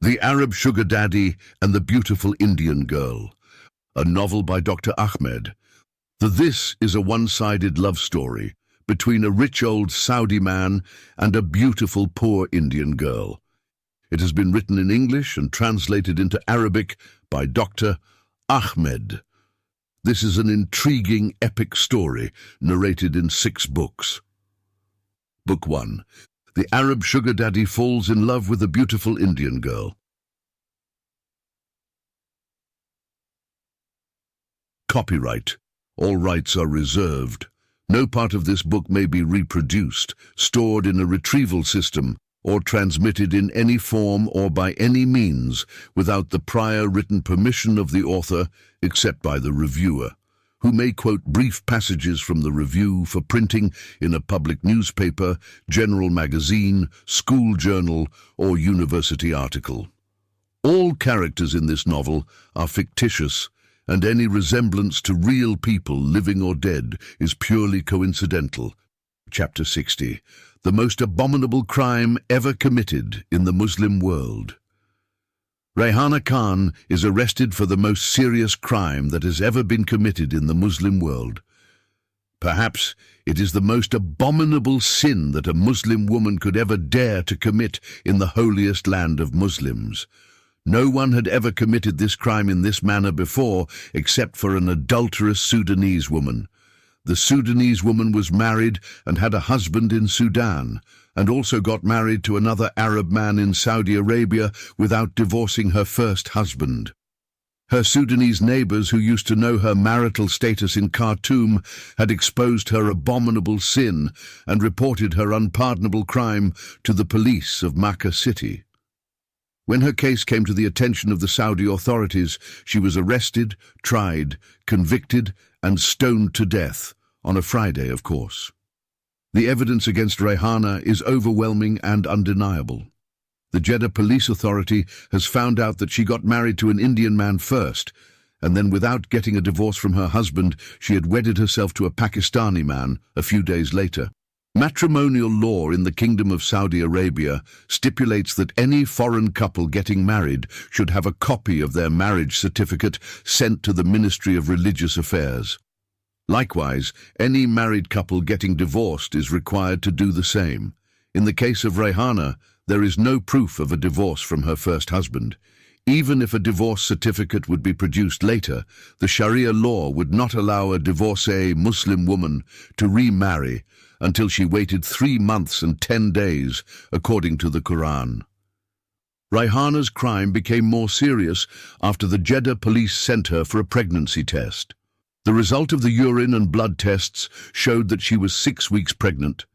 The Arab Sugar Daddy and the Beautiful Indian Girl, a novel by Dr. Ahmed. This is a one-sided love story between a rich old Saudi man and a beautiful poor Indian girl. It has been written in English and translated into Arabic by Dr. Ahmed. This is an intriguing epic story narrated in 6 books. Book 1. The Arab Sugar Daddy falls in love with a beautiful Indian girl. Copyright. All rights are reserved. No part of this book may be reproduced, stored in a retrieval system, or transmitted in any form or by any means without the prior written permission of the author, except by the reviewer, who may quote brief passages from the review for printing in a public newspaper, general magazine, school journal, or university article. All characters in this novel are fictitious, and any resemblance to real people, living or dead, is purely coincidental. Chapter 60. The most abominable crime ever committed in the Muslim world. Rayhana Khan is arrested for the most serious crime that has ever been committed in the Muslim world. Perhaps it is the most abominable sin that a Muslim woman could ever dare to commit in the holiest land of Muslims. No one had ever committed this crime in this manner before, except for an adulterous Sudanese woman. The Sudanese woman was married and had a husband in Sudan, and also got married to another Arab man in Saudi Arabia without divorcing her first husband. Her Sudanese neighbors, who used to know her marital status in Khartoum, had exposed her abominable sin and reported her unpardonable crime to the police of Makkah city. When her case came to the attention of the Saudi authorities, she was arrested, tried, convicted, and stoned to death, on a Friday, of course. The evidence against Rayhana is overwhelming and undeniable. The Jeddah Police Authority has found out that she got married to an Indian man first, and then without getting a divorce from her husband, she had wedded herself to a Pakistani man a few days later. Matrimonial law in the Kingdom of Saudi Arabia stipulates that any foreign couple getting married should have a copy of their marriage certificate sent to the Ministry of Religious Affairs. Likewise, any married couple getting divorced is required to do the same. In the case of Rayhana, there is no proof of a divorce from her first husband. Even if a divorce certificate would be produced later, the Sharia law would not allow a divorcee Muslim woman to remarry until she waited 3 months and 10 days, according to the Quran. Rayhana's crime became more serious after the Jeddah police sent her for a pregnancy test. The result of the urine and blood tests showed that she was 6 weeks pregnant.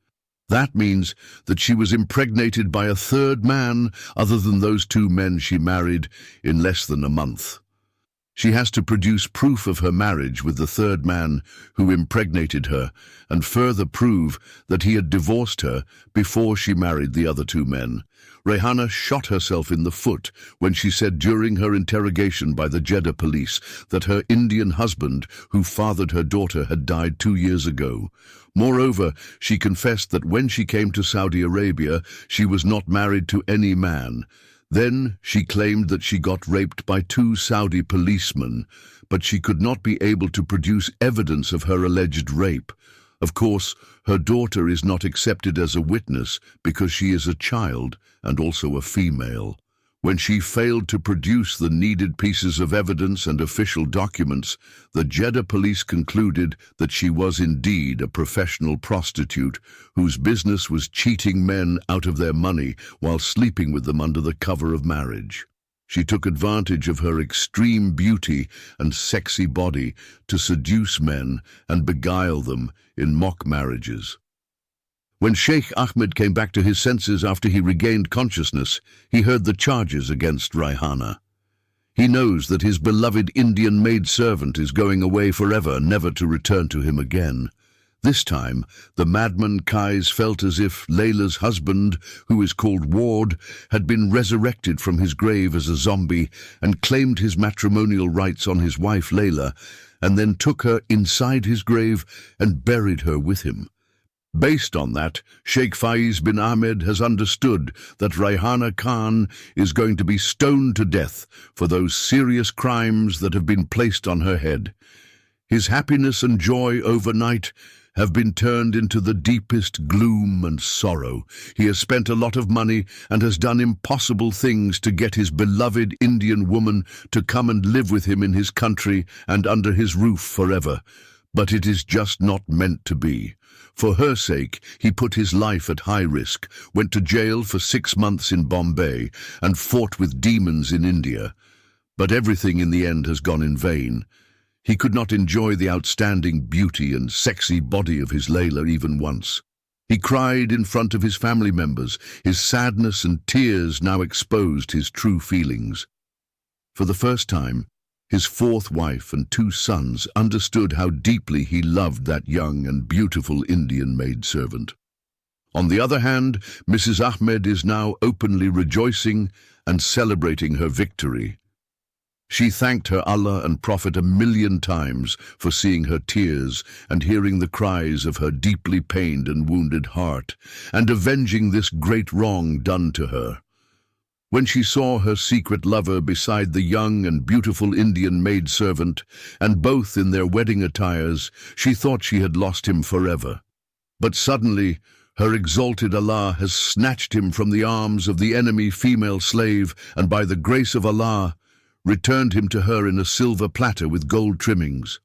That means that she was impregnated by a third man other than those 2 men she married in less than a month. She has to produce proof of her marriage with the third man who impregnated her and further prove that he had divorced her before she married the other 2 men. Rayhana shot herself in the foot when she said during her interrogation by the Jeddah police that her Indian husband, who fathered her daughter, had died 2 years ago. Moreover, she confessed that when she came to Saudi Arabia, she was not married to any man. Then she claimed that she got raped by 2 Saudi policemen, but she could not be able to produce evidence of her alleged rape. Of course, her daughter is not accepted as a witness because she is a child and also a female. When she failed to produce the needed pieces of evidence and official documents, the Jeddah police concluded that she was indeed a professional prostitute whose business was cheating men out of their money while sleeping with them under the cover of marriage. She took advantage of her extreme beauty and sexy body to seduce men and beguile them in mock marriages. When Sheikh Ahmed came back to his senses after he regained consciousness, he heard the charges against Rayhana. He knows that his beloved Indian maidservant is going away forever, never to return to him again. This time, the madman Kais felt as if Layla's husband, who is called Ward, had been resurrected from his grave as a zombie and claimed his matrimonial rights on his wife Layla, and then took her inside his grave and buried her with him. Based on that, Sheikh Faiz bin Ahmed has understood that Rayhana Khan is going to be stoned to death for those serious crimes that have been placed on her head. His happiness and joy overnight have been turned into the deepest gloom and sorrow. He has spent a lot of money and has done impossible things to get his beloved Indian woman to come and live with him in his country and under his roof forever. But it is just not meant to be. For her sake, he put his life at high risk, went to jail for 6 months in Bombay, and fought with demons in India. But everything in the end has gone in vain. He could not enjoy the outstanding beauty and sexy body of his Layla even once. He cried in front of his family members. His sadness and tears now exposed his true feelings. For the first time, his fourth wife and 2 sons understood how deeply he loved that young and beautiful Indian maidservant. On the other hand, Mrs. Ahmed is now openly rejoicing and celebrating her victory. She thanked her Allah and Prophet 1,000,000 times for seeing her tears and hearing the cries of her deeply pained and wounded heart, and avenging this great wrong done to her. When she saw her secret lover beside the young and beautiful Indian maidservant, and both in their wedding attires, she thought she had lost him forever. But suddenly, her exalted Allah has snatched him from the arms of the enemy female slave, and by the grace of Allah, returned him to her in a silver platter with gold trimmings.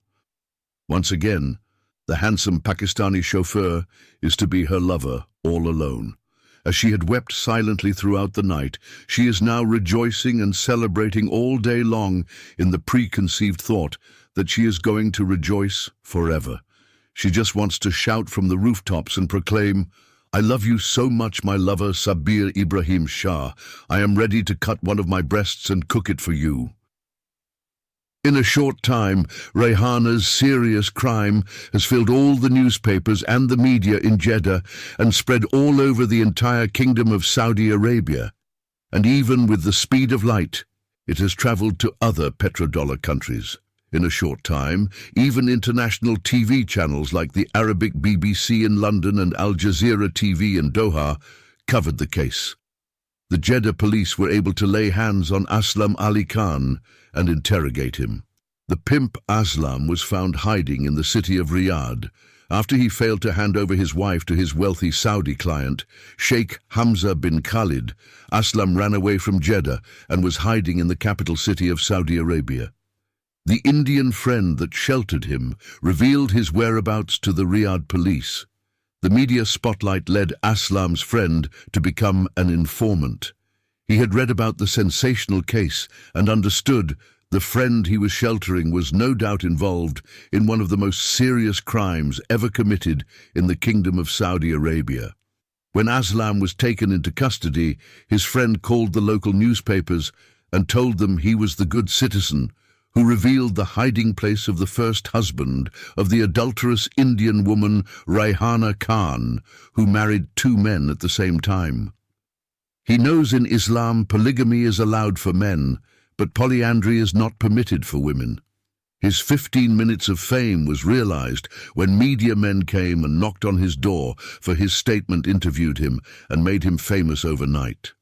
Once again, the handsome Pakistani chauffeur is to be her lover all alone. As she had wept silently throughout the night, she is now rejoicing and celebrating all day long in the preconceived thought that she is going to rejoice forever. She just wants to shout from the rooftops and proclaim, "I love you so much, my lover Sabir Ibrahim Shah. I am ready to cut one of my breasts and cook it for you." In a short time, Rayhana's serious crime has filled all the newspapers and the media in Jeddah and spread all over the entire Kingdom of Saudi Arabia. And even with the speed of light, it has traveled to other petrodollar countries. In a short time, even international TV channels like the Arabic BBC in London and Al Jazeera TV in Doha covered the case. The Jeddah police were able to lay hands on Aslam Ali Khan and interrogate him. The pimp Aslam was found hiding in the city of Riyadh. After he failed to hand over his wife to his wealthy Saudi client, Sheikh Hamza bin Khalid, Aslam ran away from Jeddah and was hiding in the capital city of Saudi Arabia. The Indian friend that sheltered him revealed his whereabouts to the Riyadh police. The media spotlight led Aslam's friend to become an informant. He had read about the sensational case and understood the friend he was sheltering was no doubt involved in one of the most serious crimes ever committed in the Kingdom of Saudi Arabia. When Aslam was taken into custody, his friend called the local newspapers and told them he was the good citizen who revealed the hiding place of the first husband of the adulterous Indian woman Rayhana Khan, who married 2 men at the same time. He knows in Islam polygamy is allowed for men, but polyandry is not permitted for women. His 15 minutes of fame was realized when media men came and knocked on his door, for his statement interviewed him and made him famous overnight.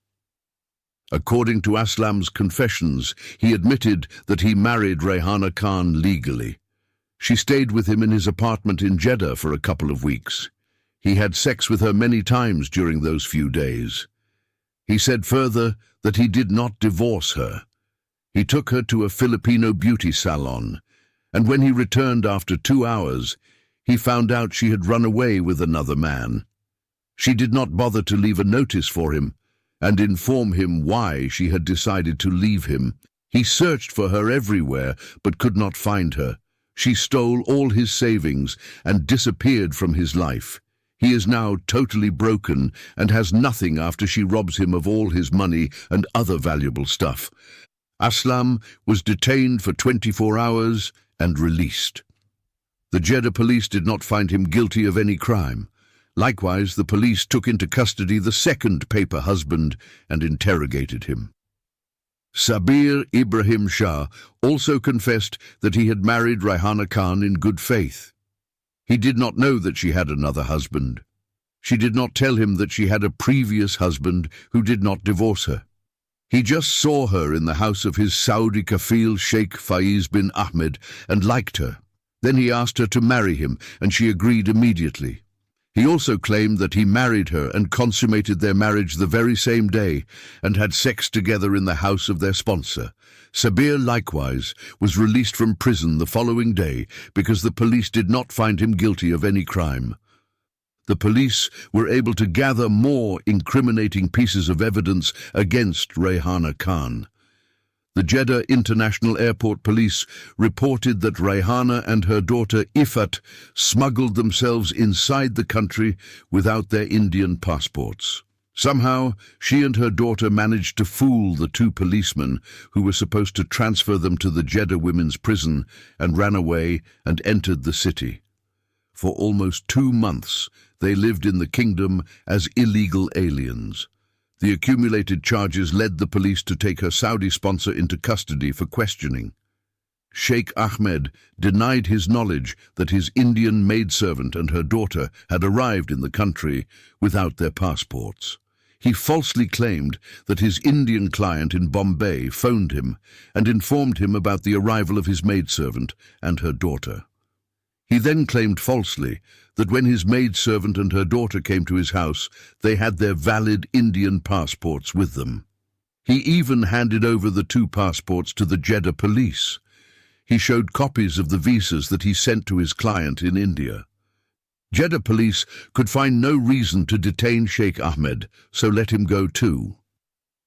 According to Aslam's confessions, he admitted that he married Rayhana Khan legally. She stayed with him in his apartment in Jeddah for a couple of weeks. He had sex with her many times during those few days. He said further that he did not divorce her. He took her to a Filipino beauty salon, and when he returned after 2 hours, he found out she had run away with another man. She did not bother to leave a notice for him and inform him why she had decided to leave him. He searched for her everywhere but could not find her. She stole all his savings and disappeared from his life. He is now totally broken and has nothing after she robs him of all his money and other valuable stuff. Aslam was detained for 24 hours and released. The Jeddah police did not find him guilty of any crime. Likewise, the police took into custody the second paper husband and interrogated him. Sabir Ibrahim Shah also confessed that he had married Rayhana Khan in good faith. He did not know that she had another husband. She did not tell him that she had a previous husband who did not divorce her. He just saw her in the house of his Saudi kafil Sheikh Faiz bin Ahmed and liked her. Then he asked her to marry him, and she agreed immediately. He also claimed that he married her and consummated their marriage the very same day and had sex together in the house of their sponsor. Sabir, likewise, was released from prison the following day because the police did not find him guilty of any crime. The police were able to gather more incriminating pieces of evidence against Rayhana Khan. The Jeddah International Airport Police reported that Rayhana and her daughter Ifat smuggled themselves inside the country without their Indian passports. Somehow, she and her daughter managed to fool the two policemen who were supposed to transfer them to the Jeddah women's prison and ran away and entered the city. For almost 2 months, they lived in the kingdom as illegal aliens. The accumulated charges led the police to take her Saudi sponsor into custody for questioning. Sheikh Ahmed denied his knowledge that his Indian maidservant and her daughter had arrived in the country without their passports. He falsely claimed that his Indian client in Bombay phoned him and informed him about the arrival of his maidservant and her daughter. He then claimed falsely that when his maidservant and her daughter came to his house, they had their valid Indian passports with them. He even handed over the 2 passports to the Jeddah police. He showed copies of the visas that he sent to his client in India. Jeddah police could find no reason to detain Sheikh Ahmed, so let him go too.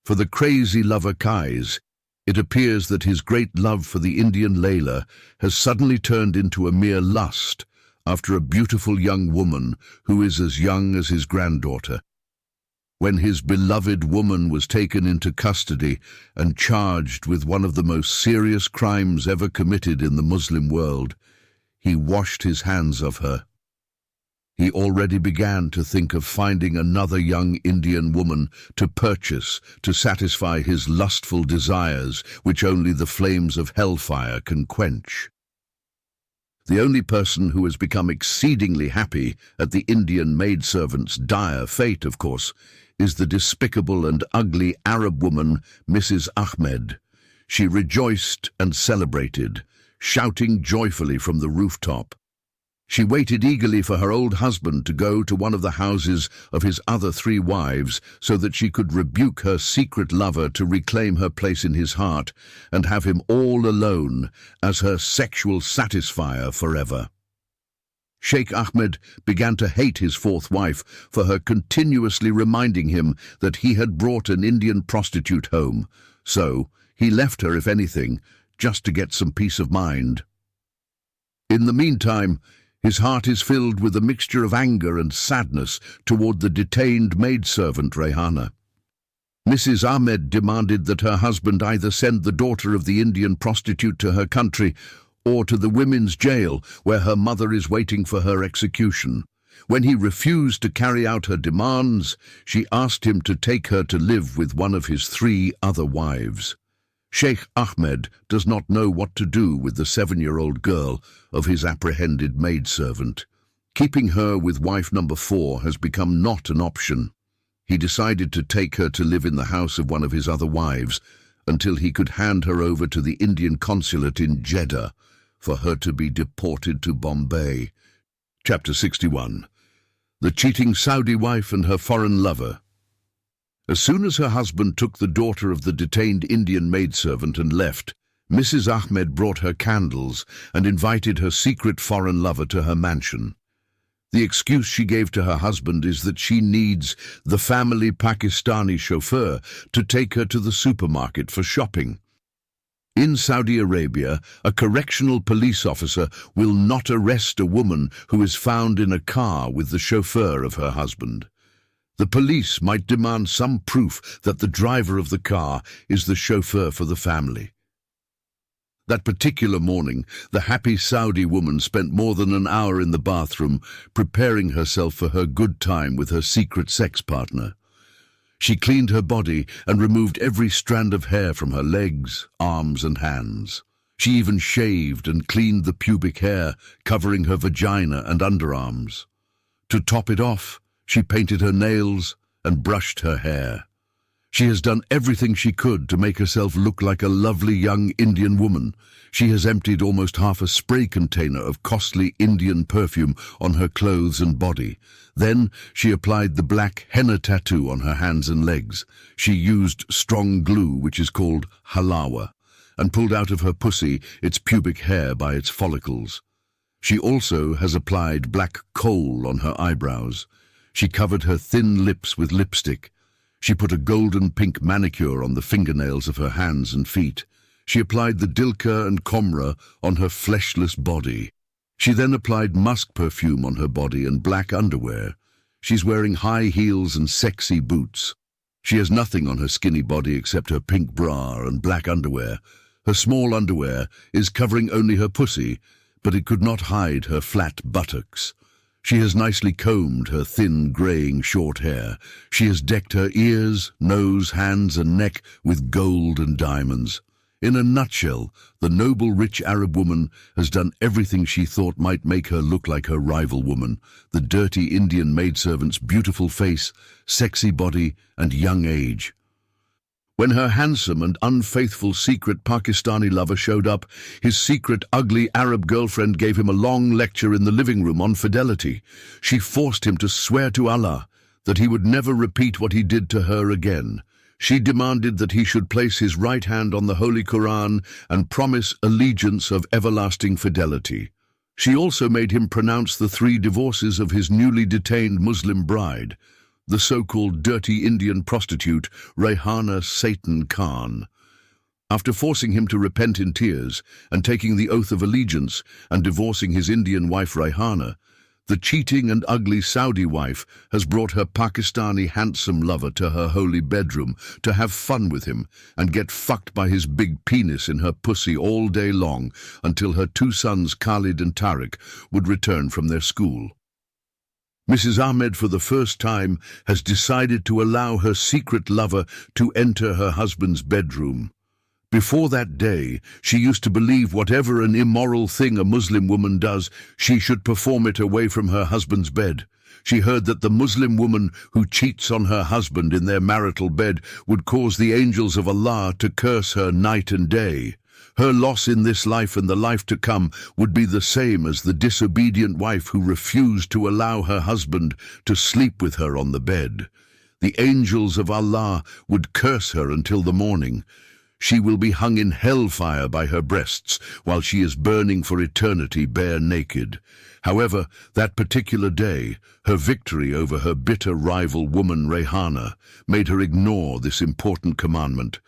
For the crazy lover Kais, it appears that his great love for the Indian Layla has suddenly turned into a mere lust after a beautiful young woman who is as young as his granddaughter. When his beloved woman was taken into custody and charged with one of the most serious crimes ever committed in the Muslim world, he washed his hands of her. He already began to think of finding another young Indian woman to purchase to satisfy his lustful desires, which only the flames of hellfire can quench. The only person who has become exceedingly happy at the Indian maidservant's dire fate, of course, is the despicable and ugly Arab woman, Mrs. Ahmed. She rejoiced and celebrated, shouting joyfully from the rooftop. She waited eagerly for her old husband to go to one of the houses of his other 3 wives so that she could rebuke her secret lover to reclaim her place in his heart and have him all alone as her sexual satisfier forever. Sheikh Ahmed began to hate his 4th wife for her continuously reminding him that he had brought an Indian prostitute home, so he left her, if anything, just to get some peace of mind. In the meantime, his heart is filled with a mixture of anger and sadness toward the detained maidservant Rayhana. Mrs. Ahmed demanded that her husband either send the daughter of the Indian prostitute to her country or to the women's jail where her mother is waiting for her execution. When he refused to carry out her demands, she asked him to take her to live with one of his 3 other wives. Sheikh Ahmed does not know what to do with the 7-year-old girl of his apprehended maidservant. Keeping her with wife number 4 has become not an option. He decided to take her to live in the house of one of his other wives until he could hand her over to the Indian consulate in Jeddah for her to be deported to Bombay. Chapter 61. The cheating Saudi wife and her foreign lover. As soon as her husband took the daughter of the detained Indian maidservant and left, Mrs. Ahmed brought her candles and invited her secret foreign lover to her mansion. The excuse she gave to her husband is that she needs the family Pakistani chauffeur to take her to the supermarket for shopping. In Saudi Arabia, a correctional police officer will not arrest a woman who is found in a car with the chauffeur of her husband. The police might demand some proof that the driver of the car is the chauffeur for the family. That particular morning, the happy Saudi woman spent more than an hour in the bathroom preparing herself for her good time with her secret sex partner. She cleaned her body and removed every strand of hair from her legs, arms, and hands. She even shaved and cleaned the pubic hair, covering her vagina and underarms. To top it off, She painted her nails and brushed her hair. She has done everything she could to make herself look like a lovely young Indian woman. She has emptied almost half a spray container of costly Indian perfume on her clothes and body. Then she applied the black henna tattoo on her hands and legs. She used strong glue, which is called halawa, and pulled out of her pussy its pubic hair by its follicles. She also has applied black coal on her eyebrows. She covered her thin lips with lipstick. She put a golden pink manicure on the fingernails of her hands and feet. She applied the dilka and komra on her fleshless body. She then applied musk perfume on her body and black underwear. She's wearing high heels and sexy boots. She has nothing on her skinny body except her pink bra and black underwear. Her small underwear is covering only her pussy, but it could not hide her flat buttocks. She has nicely combed her thin, greying short hair. She has decked her ears, nose, hands and neck with gold and diamonds. In a nutshell, the noble, rich Arab woman has done everything she thought might make her look like her rival woman, the dirty Indian maidservant's beautiful face, sexy body and young age. When her handsome and unfaithful secret Pakistani lover showed up, his secret ugly Arab girlfriend gave him a long lecture in the living room on fidelity. She forced him to swear to Allah that he would never repeat what he did to her again. She demanded that he should place his right hand on the Holy Quran and promise allegiance of everlasting fidelity. She also made him pronounce the 3 divorces of his newly detained Muslim bride, the so-called dirty Indian prostitute Rehana Satan Khan. After forcing him to repent in tears and taking the oath of allegiance and divorcing his Indian wife Rehana, the cheating and ugly Saudi wife has brought her Pakistani handsome lover to her holy bedroom to have fun with him and get fucked by his big penis in her pussy all day long until her 2 sons Khalid and Tariq would return from their school. Mrs. Ahmed, for the first time, has decided to allow her secret lover to enter her husband's bedroom. Before that day, she used to believe whatever an immoral thing a Muslim woman does, she should perform it away from her husband's bed. She heard that the Muslim woman who cheats on her husband in their marital bed would cause the angels of Allah to curse her night and day. Her loss in this life and the life to come would be the same as the disobedient wife who refused to allow her husband to sleep with her on the bed. The angels of Allah would curse her until the morning. She will be hung in hellfire by her breasts while she is burning for eternity bare naked. However, that particular day, her victory over her bitter rival woman Rehana made her ignore this important commandment.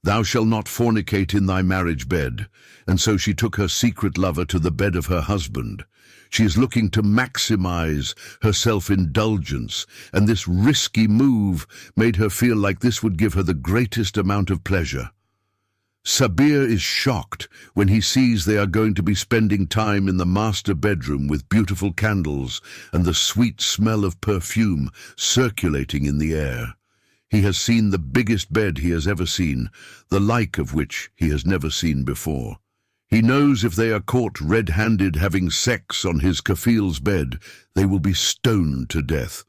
Thou shalt not fornicate in thy marriage bed. And so she took her secret lover to the bed of her husband. She is looking to maximize her self-indulgence, and this risky move made her feel like this would give her the greatest amount of pleasure. Sabir is shocked when he sees they are going to be spending time in the master bedroom with beautiful candles and the sweet smell of perfume circulating in the air. He has seen the biggest bed he has ever seen, the like of which he has never seen before. He knows if they are caught red-handed having sex on his kafil's bed, they will be stoned to death.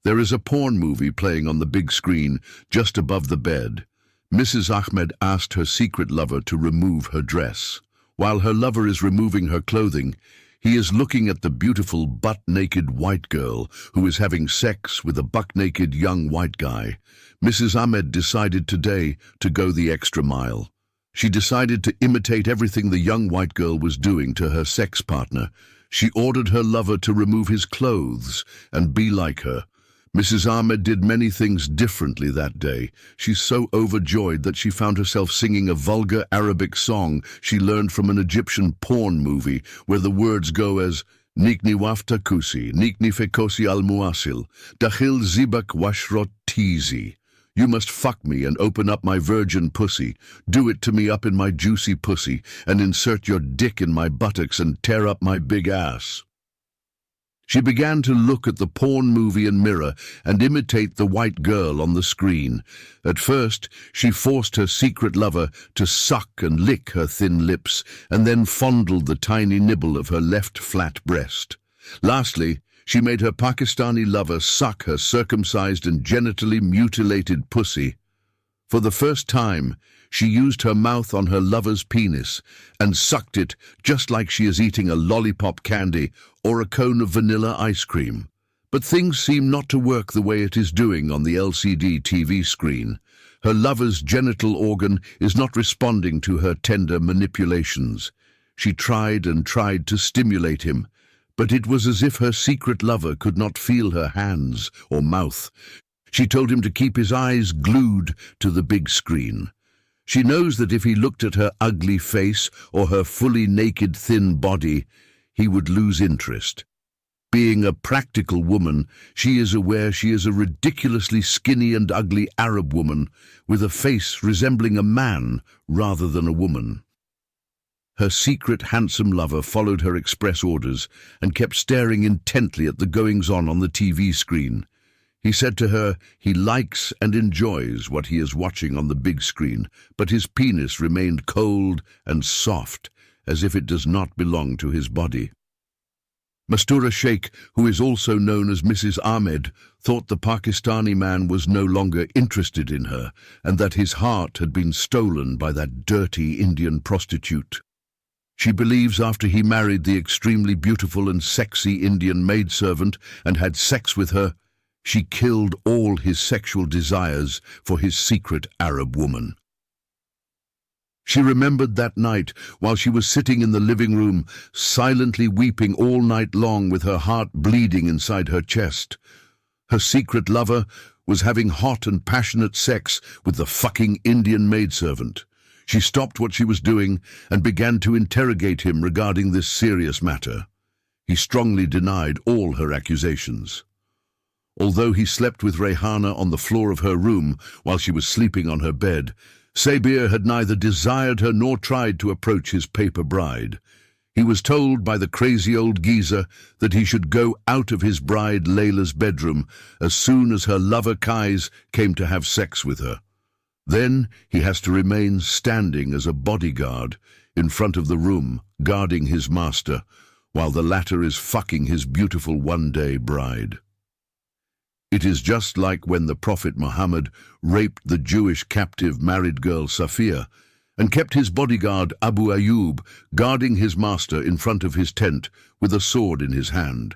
There is a porn movie playing on the big screen just above the bed. Mrs. Ahmed asked her secret lover to remove her dress. While her lover is removing her clothing, he is looking at the beautiful butt-naked white girl who is having sex with a buck-naked young white guy. Mrs. Ahmed decided today to go the extra mile. She decided to imitate everything the young white girl was doing to her sex partner. She ordered her lover to remove his clothes and be like her. Mrs. Ahmed did many things differently that day. She's so overjoyed that she found herself singing a vulgar Arabic song she learned from an Egyptian porn movie where the words go as Nikni wafta kusi, nikni fekosi al-muasil, dakhil zibak washrot tizi. You must fuck me and open up my virgin pussy. Do it to me up in my juicy pussy and insert your dick in my buttocks and tear up my big ass. She began to look at the porn movie and mirror and imitate the white girl on the screen. At first, she forced her secret lover to suck and lick her thin lips and then fondled the tiny nibble of her left flat breast. Lastly, She made her Pakistani lover suck her circumcised and genitally mutilated pussy. For the first time, she used her mouth on her lover's penis and sucked it just like she is eating a lollipop candy or a cone of vanilla ice cream. But things seem not to work the way it is doing on the LCD TV screen. Her lover's genital organ is not responding to her tender manipulations. She tried and tried to stimulate him, but it was as if her secret lover could not feel her hands or mouth. She told him to keep his eyes glued to the big screen. She knows that if he looked at her ugly face or her fully naked thin body, he would lose interest. Being a practical woman, she is aware she is a ridiculously skinny and ugly Arab woman with a face resembling a man rather than a woman. Her secret handsome lover followed her express orders and kept staring intently at the goings-on on the TV screen. He said to her he likes and enjoys what he is watching on the big screen, but his penis remained cold and soft, as if it does not belong to his body. Mastura Sheikh, who is also known as Mrs. Ahmed, thought the Pakistani man was no longer interested in her and that his heart had been stolen by that dirty Indian prostitute. She believes after he married the extremely beautiful and sexy Indian maidservant and had sex with her, she killed all his sexual desires for his secret Arab woman. She remembered that night while she was sitting in the living room, silently weeping all night long with her heart bleeding inside her chest. Her secret lover was having hot and passionate sex with the fucking Indian maidservant. She stopped what she was doing and began to interrogate him regarding this serious matter. He strongly denied all her accusations. Although he slept with Rehana on the floor of her room while she was sleeping on her bed, Sabir had neither desired her nor tried to approach his paper bride. He was told by the crazy old geezer that he should go out of his bride Layla's bedroom as soon as her lover Kais came to have sex with her. Then he has to remain standing as a bodyguard in front of the room, guarding his master, while the latter is fucking his beautiful one-day bride. It is just like when the Prophet Muhammad raped the Jewish captive married girl Safiya and kept his bodyguard Abu Ayyub guarding his master in front of his tent with a sword in his hand.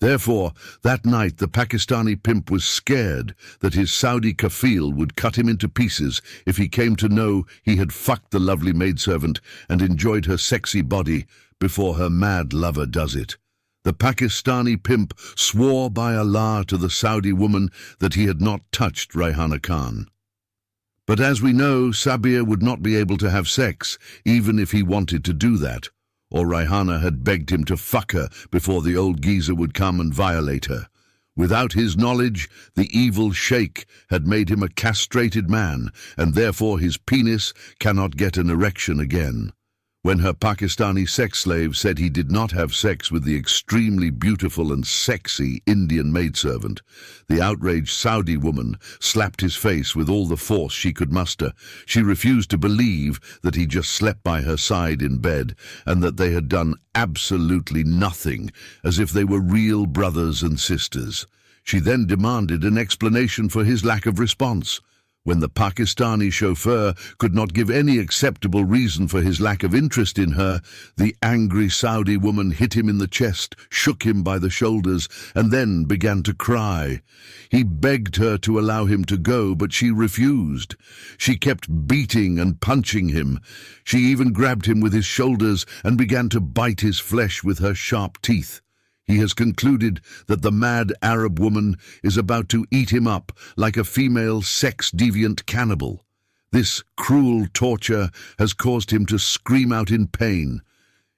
Therefore, that night the Pakistani pimp was scared that his Saudi kafil would cut him into pieces if he came to know he had fucked the lovely maidservant and enjoyed her sexy body before her mad lover does it. The Pakistani pimp swore by Allah to the Saudi woman that he had not touched Rehana Khan. But as we know, Sabir would not be able to have sex, even if he wanted to do that, or Rehana had begged him to fuck her before the old geezer would come and violate her. Without his knowledge, the evil sheikh had made him a castrated man, and therefore his penis cannot get an erection again. When her Pakistani sex slave said he did not have sex with the extremely beautiful and sexy Indian maidservant, the outraged Saudi woman slapped his face with all the force she could muster. She refused to believe that he just slept by her side in bed and that they had done absolutely nothing, as if they were real brothers and sisters. She then demanded an explanation for his lack of response. When the Pakistani chauffeur could not give any acceptable reason for his lack of interest in her, the angry Saudi woman hit him in the chest, shook him by the shoulders, and then began to cry. He begged her to allow him to go, but she refused. She kept beating and punching him. She even grabbed him with his shoulders and began to bite his flesh with her sharp teeth. He has concluded that the mad Arab woman is about to eat him up like a female sex-deviant cannibal. This cruel torture has caused him to scream out in pain.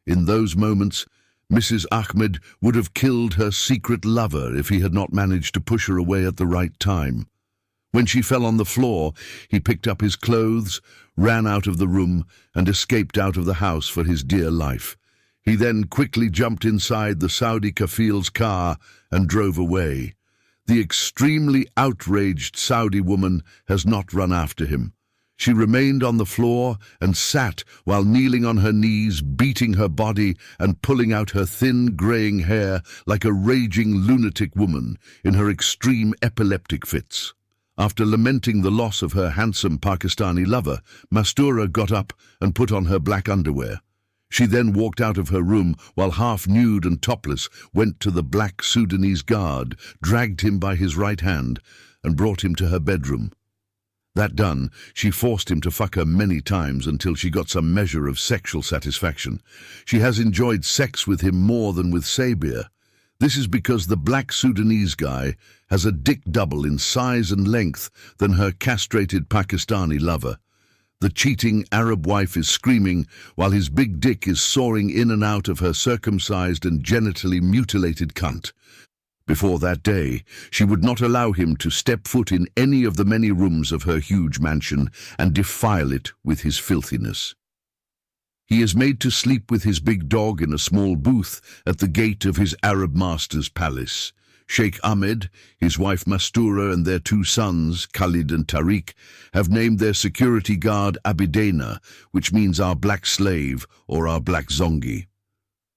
In those moments, Mrs. Ahmed would have killed her secret lover if he had not managed to push her away at the right time. When she fell on the floor, he picked up his clothes, ran out of the room, and escaped out of the house for his dear life. He then quickly jumped inside the Saudi kafil's car and drove away. The extremely outraged Saudi woman has not run after him. She remained on the floor and sat while kneeling on her knees, beating her body and pulling out her thin, greying hair like a raging lunatic woman in her extreme epileptic fits. After lamenting the loss of her handsome Pakistani lover, Mastura got up and put on her black underwear. She then walked out of her room while half-nude and topless, went to the black Sudanese guard, dragged him by his right hand, and brought him to her bedroom. That done, she forced him to fuck her many times until she got some measure of sexual satisfaction. She has enjoyed sex with him more than with Sabir. This is because the black Sudanese guy has a dick double in size and length than her castrated Pakistani lover. The cheating Arab wife is screaming while his big dick is soaring in and out of her circumcised and genitally mutilated cunt. Before that day, she would not allow him to step foot in any of the many rooms of her huge mansion and defile it with his filthiness. He is made to sleep with his big dog in a small booth at the gate of his Arab master's palace. Sheikh Ahmed, his wife Mastura, and their two sons, Khalid and Tariq, have named their security guard Abidena, which means our black slave or our black zongi.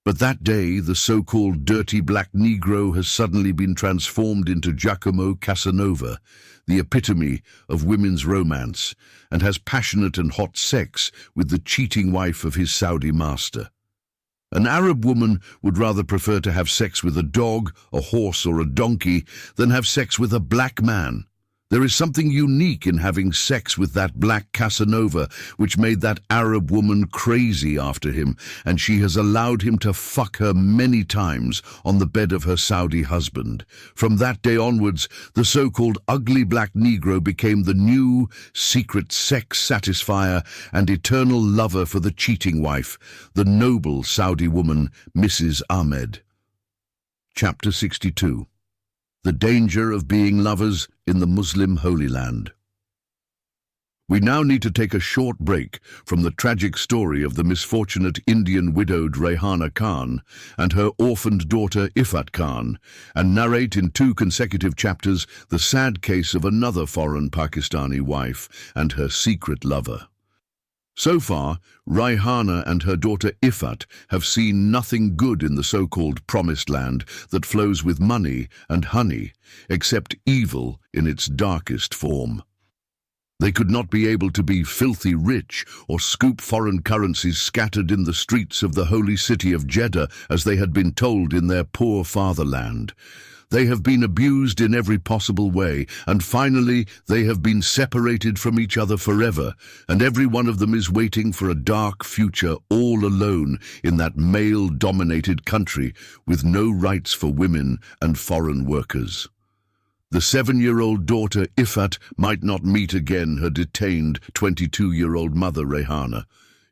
But that day, the so-called dirty black Negro has suddenly been transformed into Giacomo Casanova, the epitome of women's romance, and has passionate and hot sex with the cheating wife of his Saudi master. An Arab woman would rather prefer to have sex with a dog, a horse, or a donkey than have sex with a black man. There is something unique in having sex with that black Casanova, which made that Arab woman crazy after him, and she has allowed him to fuck her many times on the bed of her Saudi husband. From that day onwards, the so-called ugly black Negro became the new, secret sex satisfier and eternal lover for the cheating wife, the noble Saudi woman, Mrs. Ahmed. Chapter 62. The danger of being lovers in the Muslim Holy Land. We now need to take a short break from the tragic story of the misfortunate Indian widowed Rehana Khan and her orphaned daughter Ifat Khan, and narrate in 2 consecutive chapters the sad case of another foreign Pakistani wife and her secret lover. So far, Rehana and her daughter Ifat have seen nothing good in the so-called Promised Land that flows with money and honey, except evil in its darkest form. They could not be able to be filthy rich or scoop foreign currencies scattered in the streets of the holy city of Jeddah as they had been told in their poor fatherland. They have been abused in every possible way, and finally they have been separated from each other forever, and every one of them is waiting for a dark future all alone in that male-dominated country with no rights for women and foreign workers. The 7-year-old daughter Ifat might not meet again her detained 22-year-old mother Rehana.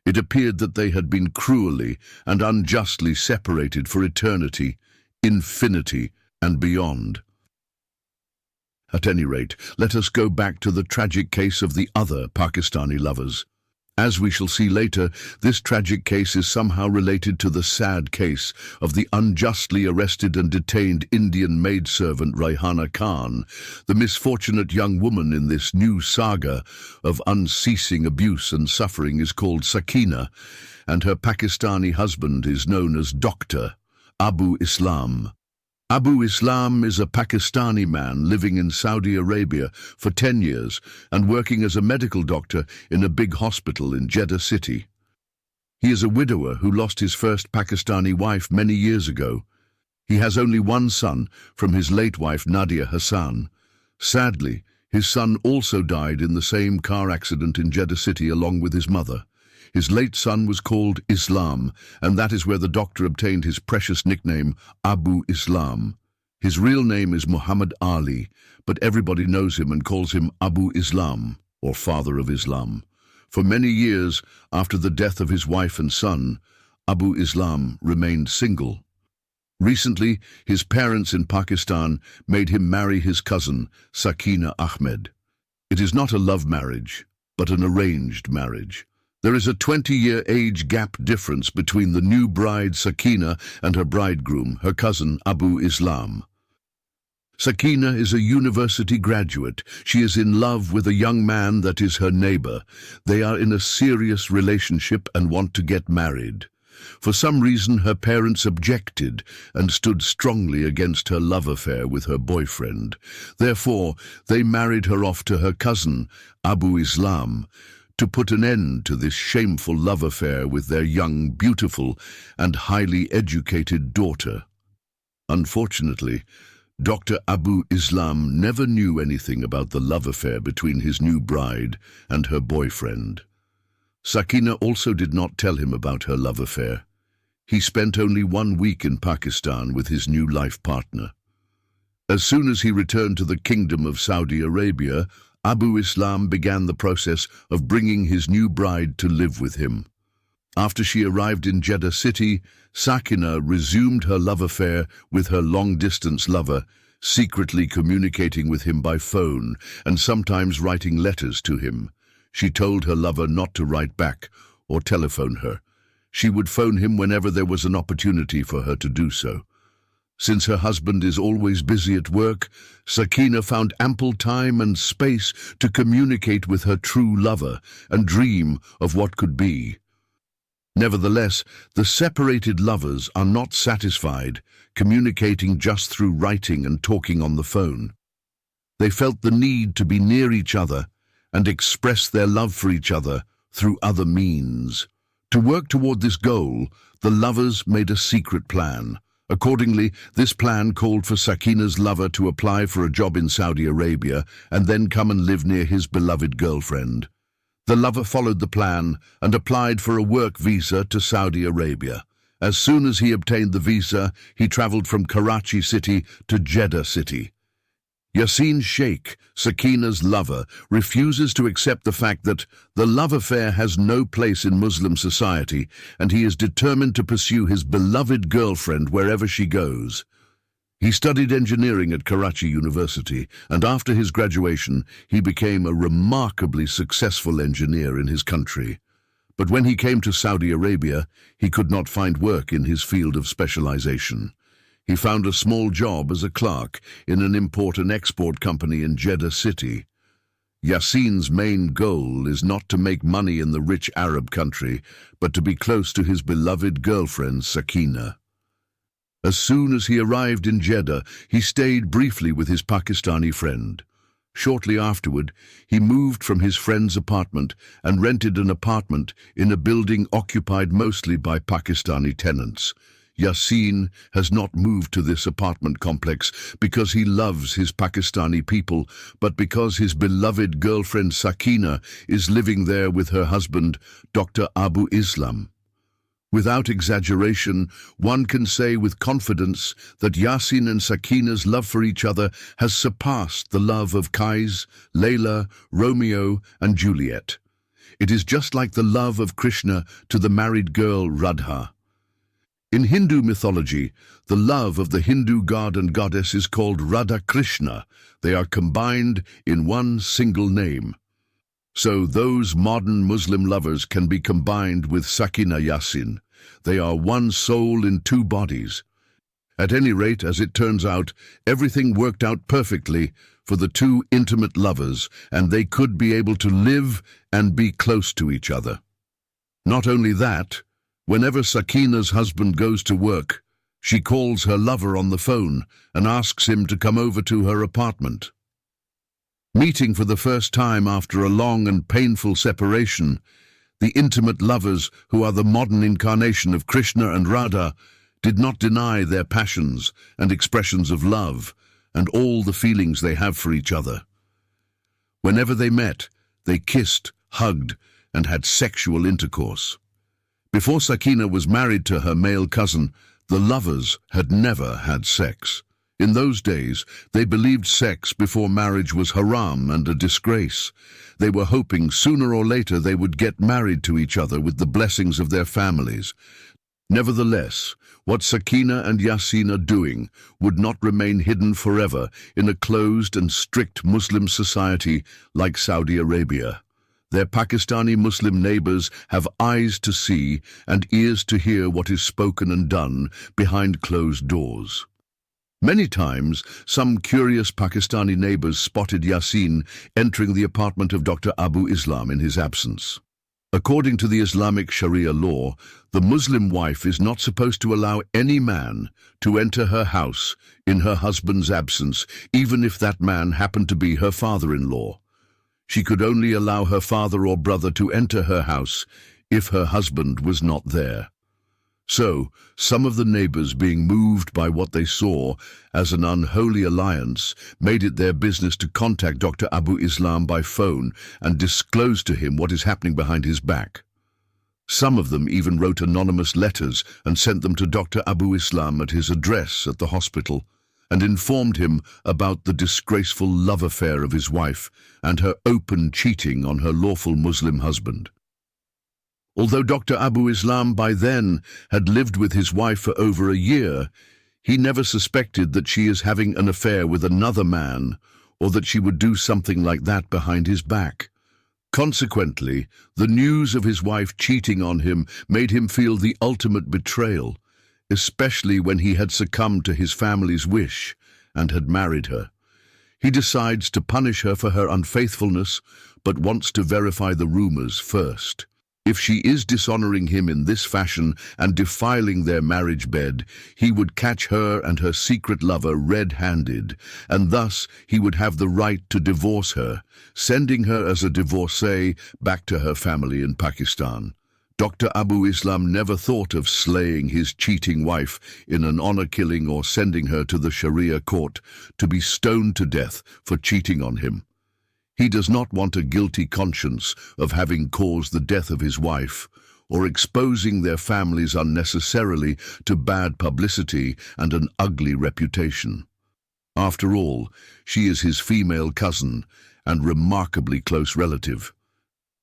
It appeared that they had been cruelly and unjustly separated for eternity, infinity, and beyond. At any rate, let us go back to the tragic case of the other Pakistani lovers. As we shall see later, this tragic case is somehow related to the sad case of the unjustly arrested and detained Indian maidservant Rehana Khan. The misfortunate young woman in this new saga of unceasing abuse and suffering is called Sakina, and her Pakistani husband is known as Dr. Abu Islam. Abu Islam is a Pakistani man living in Saudi Arabia for 10 years and working as a medical doctor in a big hospital in Jeddah city. He is a widower who lost his first Pakistani wife many years ago. He has only one son from his late wife Nadia Hassan. Sadly, his son also died in the same car accident in Jeddah city along with his mother. His late son was called Islam, and that is where the doctor obtained his precious nickname, Abu Islam. His real name is Muhammad Ali, but everybody knows him and calls him Abu Islam, or Father of Islam. For many years after the death of his wife and son, Abu Islam remained single. Recently, his parents in Pakistan made him marry his cousin, Sakina Ahmed. It is not a love marriage, but an arranged marriage. There is a 20-year age gap difference between the new bride Sakina and her bridegroom, her cousin Abu Islam. Sakina is a university graduate. She is in love with a young man that is her neighbor. They are in a serious relationship and want to get married. For some reason, her parents objected and stood strongly against her love affair with her boyfriend. Therefore, they married her off to her cousin, Abu Islam, to put an end to this shameful love affair with their young, beautiful, and highly educated daughter. Unfortunately, Dr. Abu Islam never knew anything about the love affair between his new bride and her boyfriend. Sakina also did not tell him about her love affair. He spent only 1 week in Pakistan with his new life partner. As soon as he returned to the Kingdom of Saudi Arabia, Abu Islam began the process of bringing his new bride to live with him. After she arrived in Jeddah city, Sakina resumed her love affair with her long-distance lover, secretly communicating with him by phone and sometimes writing letters to him. She told her lover not to write back or telephone her. She would phone him whenever there was an opportunity for her to do so. Since her husband is always busy at work, Sakina found ample time and space to communicate with her true lover and dream of what could be. Nevertheless, the separated lovers are not satisfied, communicating just through writing and talking on the phone. They felt the need to be near each other and express their love for each other through other means. To work toward this goal, the lovers made a secret plan. Accordingly, this plan called for Sakina's lover to apply for a job in Saudi Arabia and then come and live near his beloved girlfriend. The lover followed the plan and applied for a work visa to Saudi Arabia. As soon as he obtained the visa, he traveled from Karachi city to Jeddah city. Yasin Sheikh, Sakina's lover, refuses to accept the fact that the love affair has no place in Muslim society, and he is determined to pursue his beloved girlfriend wherever she goes. He studied engineering at Karachi University, and after his graduation, he became a remarkably successful engineer in his country. But when he came to Saudi Arabia, he could not find work in his field of specialization. He found a small job as a clerk in an import and export company in Jeddah city. Yasin's main goal is not to make money in the rich Arab country, but to be close to his beloved girlfriend Sakina. As soon as he arrived in Jeddah, he stayed briefly with his Pakistani friend. Shortly afterward, he moved from his friend's apartment and rented an apartment in a building occupied mostly by Pakistani tenants. Yasin has not moved to this apartment complex because he loves his Pakistani people, but because his beloved girlfriend Sakina is living there with her husband, Dr. Abu Islam. Without exaggeration, one can say with confidence that Yasin and Sakina's love for each other has surpassed the love of Kais, Layla, Romeo, and Juliet. It is just like the love of Krishna to the married girl Radha. In Hindu mythology, the love of the Hindu god and goddess is called Radha Krishna. They are combined in one single name. So those modern Muslim lovers can be combined with Sakina Yasin. They are one soul in two bodies. At any rate, as it turns out, everything worked out perfectly for the two intimate lovers, and they could be able to live and be close to each other. Not only that, whenever Sakina's husband goes to work, she calls her lover on the phone and asks him to come over to her apartment. Meeting for the first time after a long and painful separation, the intimate lovers, who are the modern incarnation of Krishna and Radha, did not deny their passions and expressions of love and all the feelings they have for each other. Whenever they met, they kissed, hugged, and had sexual intercourse. Before Sakina was married to her male cousin, the lovers had never had sex. In those days, they believed sex before marriage was haram and a disgrace. They were hoping sooner or later they would get married to each other with the blessings of their families. Nevertheless, what Sakina and Yasin are doing would not remain hidden forever in a closed and strict Muslim society like Saudi Arabia. Their Pakistani Muslim neighbors have eyes to see and ears to hear what is spoken and done behind closed doors. Many times, some curious Pakistani neighbors spotted Yasin entering the apartment of Dr. Abu Islam in his absence. According to the Islamic Sharia law, the Muslim wife is not supposed to allow any man to enter her house in her husband's absence, even if that man happened to be her father-in-law. She could only allow her father or brother to enter her house if her husband was not there. So, some of the neighbors, being moved by what they saw as an unholy alliance, made it their business to contact Dr. Abu Islam by phone and disclose to him what is happening behind his back. Some of them even wrote anonymous letters and sent them to Dr. Abu Islam at his address at the hospital, and informed him about the disgraceful love affair of his wife and her open cheating on her lawful Muslim husband. Although Dr. Abu Islam by then had lived with his wife for over a year, he never suspected that she is having an affair with another man, or that she would do something like that behind his back. Consequently, the news of his wife cheating on him made him feel the ultimate betrayal, especially when he had succumbed to his family's wish and had married her. He decides to punish her for her unfaithfulness, but wants to verify the rumors first. If she is dishonoring him in this fashion and defiling their marriage bed, he would catch her and her secret lover red-handed, and thus he would have the right to divorce her, sending her as a divorcee back to her family in Pakistan. Dr. Abu Islam never thought of slaying his cheating wife in an honor killing or sending her to the Sharia court to be stoned to death for cheating on him. He does not want a guilty conscience of having caused the death of his wife, or exposing their families unnecessarily to bad publicity and an ugly reputation. After all, she is his female cousin and remarkably close relative.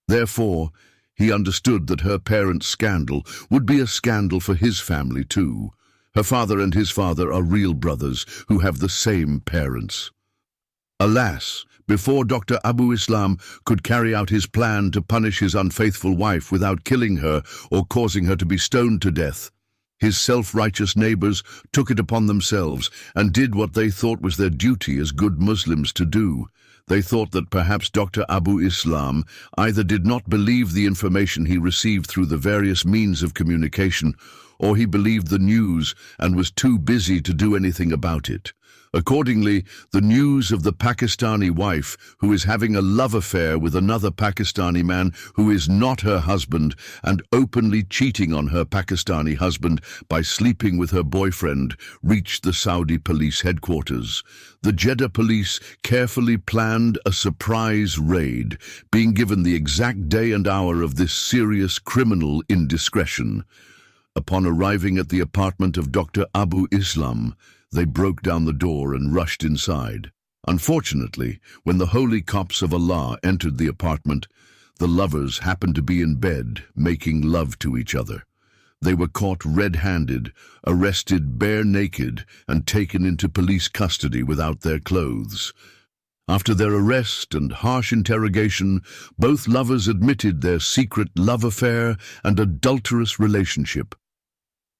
Therefore, he understood that her parents' scandal would be a scandal for his family too. Her father and his father are real brothers who have the same parents. Alas, before Dr. Abu Islam could carry out his plan to punish his unfaithful wife without killing her or causing her to be stoned to death, his self-righteous neighbors took it upon themselves and did what they thought was their duty as good Muslims to do. They thought that perhaps Dr. Abu Islam either did not believe the information he received through the various means of communication, or he believed the news and was too busy to do anything about it. Accordingly, the news of the Pakistani wife who is having a love affair with another Pakistani man who is not her husband and openly cheating on her Pakistani husband by sleeping with her boyfriend reached the Saudi police headquarters. The Jeddah police carefully planned a surprise raid, being given the exact day and hour of this serious criminal indiscretion. Upon arriving at the apartment of Dr. Abu Islam, they broke down the door and rushed inside. Unfortunately, when the holy cops of Allah entered the apartment, the lovers happened to be in bed, making love to each other. They were caught red-handed, arrested bare naked, and taken into police custody without their clothes. After their arrest and harsh interrogation, both lovers admitted their secret love affair and adulterous relationship.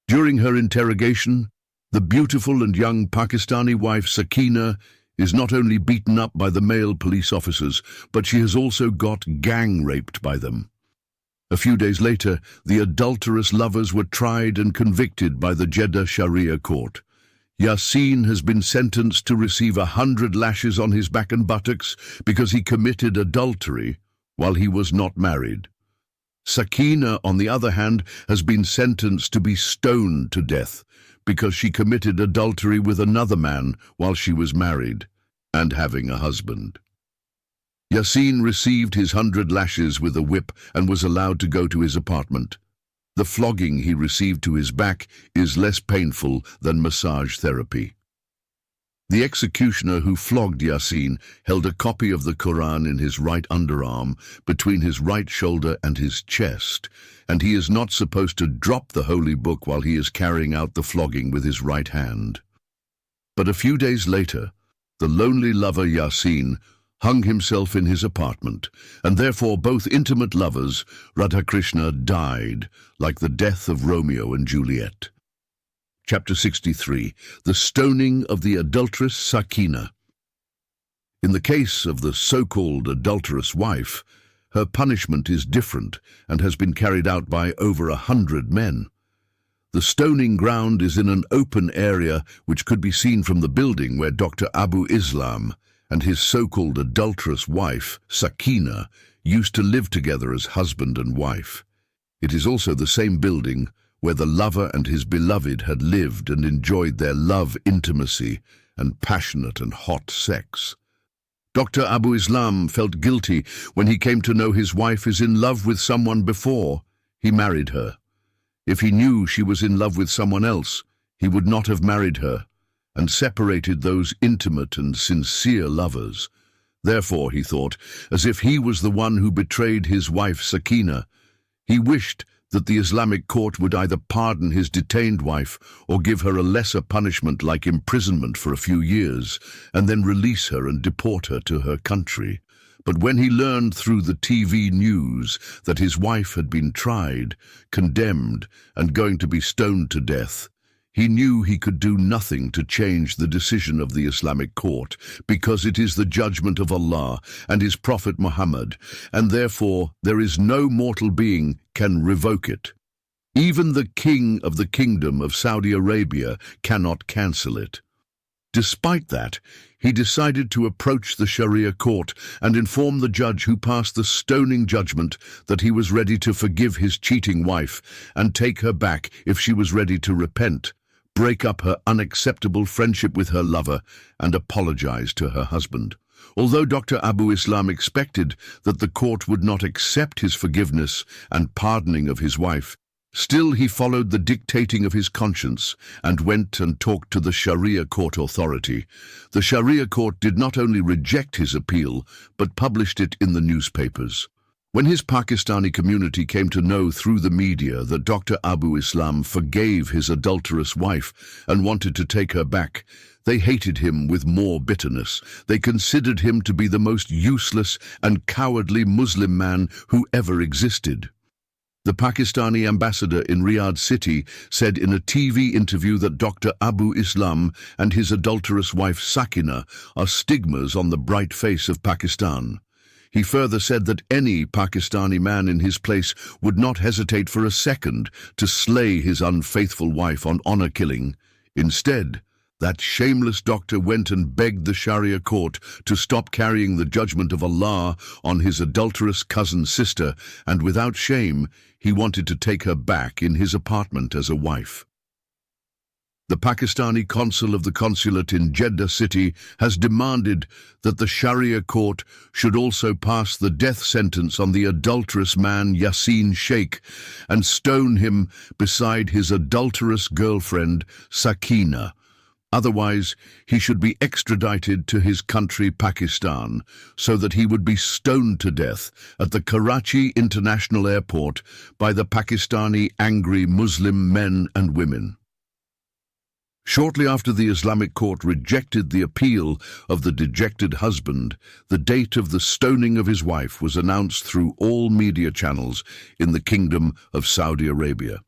During her interrogation, the beautiful and young Pakistani wife Sakina is not only beaten up by the male police officers, but she has also got gang-raped by them. A few days later, the adulterous lovers were tried and convicted by the Jeddah Sharia court. Yasin has been sentenced to receive 100 lashes on his back and buttocks because he committed adultery while he was not married. Sakina, on the other hand, has been sentenced to be stoned to death because she committed adultery with another man while she was married and having a husband. Yasin received his 100 lashes with a whip and was allowed to go to his apartment. The flogging he received to his back is less painful than massage therapy. The executioner who flogged Yasin held a copy of the Quran in his right underarm between his right shoulder and his chest, and he is not supposed to drop the holy book while he is carrying out the flogging with his right hand. But a few days later, the lonely lover Yasin hung himself in his apartment, and therefore both intimate lovers, Radhakrishna, died, like the death of Romeo and Juliet. Chapter 63, The Stoning of the Adulteress Sakina. In the case of the so-called adulterous wife, her punishment is different and has been carried out by over 100 men. The stoning ground is in an open area which could be seen from the building where Dr. Abu Islam and his so-called adulterous wife, Sakina, used to live together as husband and wife. It is also the same building where the lover and his beloved had lived and enjoyed their love intimacy and passionate and hot sex. Dr. Abu Islam felt guilty when he came to know his wife is in love with someone before he married her. If he knew she was in love with someone else, he would not have married her and separated those intimate and sincere lovers. Therefore, he thought, as if he was the one who betrayed his wife Sakina, he wished that the Islamic court would either pardon his detained wife or give her a lesser punishment like imprisonment for a few years, and then release her and deport her to her country. But when he learned through the TV news that his wife had been tried, condemned, and going to be stoned to death, he knew he could do nothing to change the decision of the Islamic court, because it is the judgment of Allah and His Prophet Muhammad, and therefore there is no mortal being can revoke it. Even the king of the Kingdom of Saudi Arabia cannot cancel it. Despite that, he decided to approach the Sharia court and inform the judge who passed the stoning judgment that he was ready to forgive his cheating wife and take her back if she was ready to repent, break up her unacceptable friendship with her lover, and apologize to her husband. Although Dr. Abu Islam expected that the court would not accept his forgiveness and pardoning of his wife, still he followed the dictating of his conscience and went and talked to the Sharia court authority. The Sharia court did not only reject his appeal, but published it in the newspapers. When his Pakistani community came to know through the media that Dr. Abu Islam forgave his adulterous wife and wanted to take her back, they hated him with more bitterness. They considered him to be the most useless and cowardly Muslim man who ever existed. The Pakistani ambassador in Riyadh City said in a TV interview that Dr. Abu Islam and his adulterous wife Sakina are stigmas on the bright face of Pakistan. He further said that any Pakistani man in his place would not hesitate for a second to slay his unfaithful wife on honor killing. Instead, that shameless doctor went and begged the Sharia court to stop carrying the judgment of Allah on his adulterous cousin's sister, and without shame, he wanted to take her back in his apartment as a wife. The Pakistani consul of the consulate in Jeddah city has demanded that the Sharia court should also pass the death sentence on the adulterous man Yasin Sheikh and stone him beside his adulterous girlfriend Sakina. Otherwise, he should be extradited to his country Pakistan so that he would be stoned to death at the Karachi International Airport by the Pakistani angry Muslim men and women. Shortly after the Islamic court rejected the appeal of the dejected husband, the date of the stoning of his wife was announced through all media channels in the Kingdom of Saudi Arabia.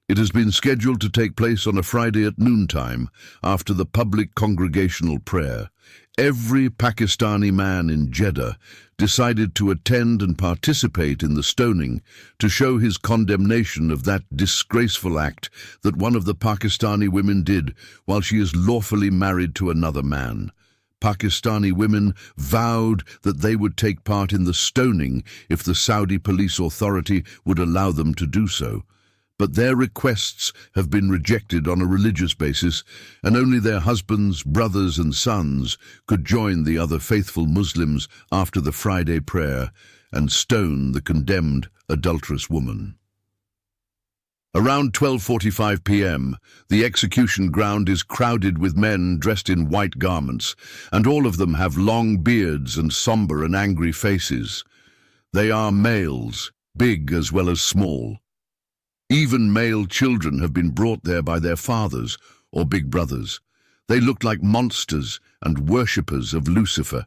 It has been scheduled to take place on a Friday at noontime after the public congregational prayer. Every Pakistani man in Jeddah decided to attend and participate in the stoning to show his condemnation of that disgraceful act that one of the Pakistani women did while she is lawfully married to another man. Pakistani women vowed that they would take part in the stoning if the Saudi police authority would allow them to do so. But their requests have been rejected on a religious basis, and only their husbands, brothers and sons could join the other faithful Muslims after the Friday prayer and stone the condemned adulterous woman. Around 12:45 p.m., the execution ground is crowded with men dressed in white garments, and all of them have long beards and somber and angry faces. They are males, big as well as small. Even male children have been brought there by their fathers or big brothers. They looked like monsters and worshippers of Lucifer.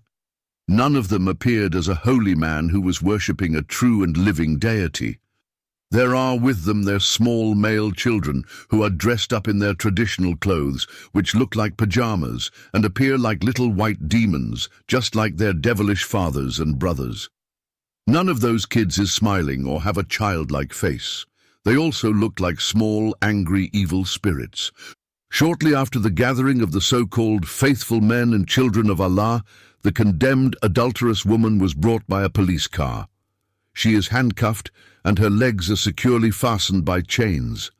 None of them appeared as a holy man who was worshipping a true and living deity. There are with them their small male children, who are dressed up in their traditional clothes, which look like pajamas and appear like little white demons, just like their devilish fathers and brothers. None of those kids is smiling or have a childlike face. They also look like small, angry, evil spirits. Shortly after the gathering of the so-called faithful men and children of Allah, the condemned adulterous woman was brought by a police car. She is handcuffed and her legs are securely fastened by chains.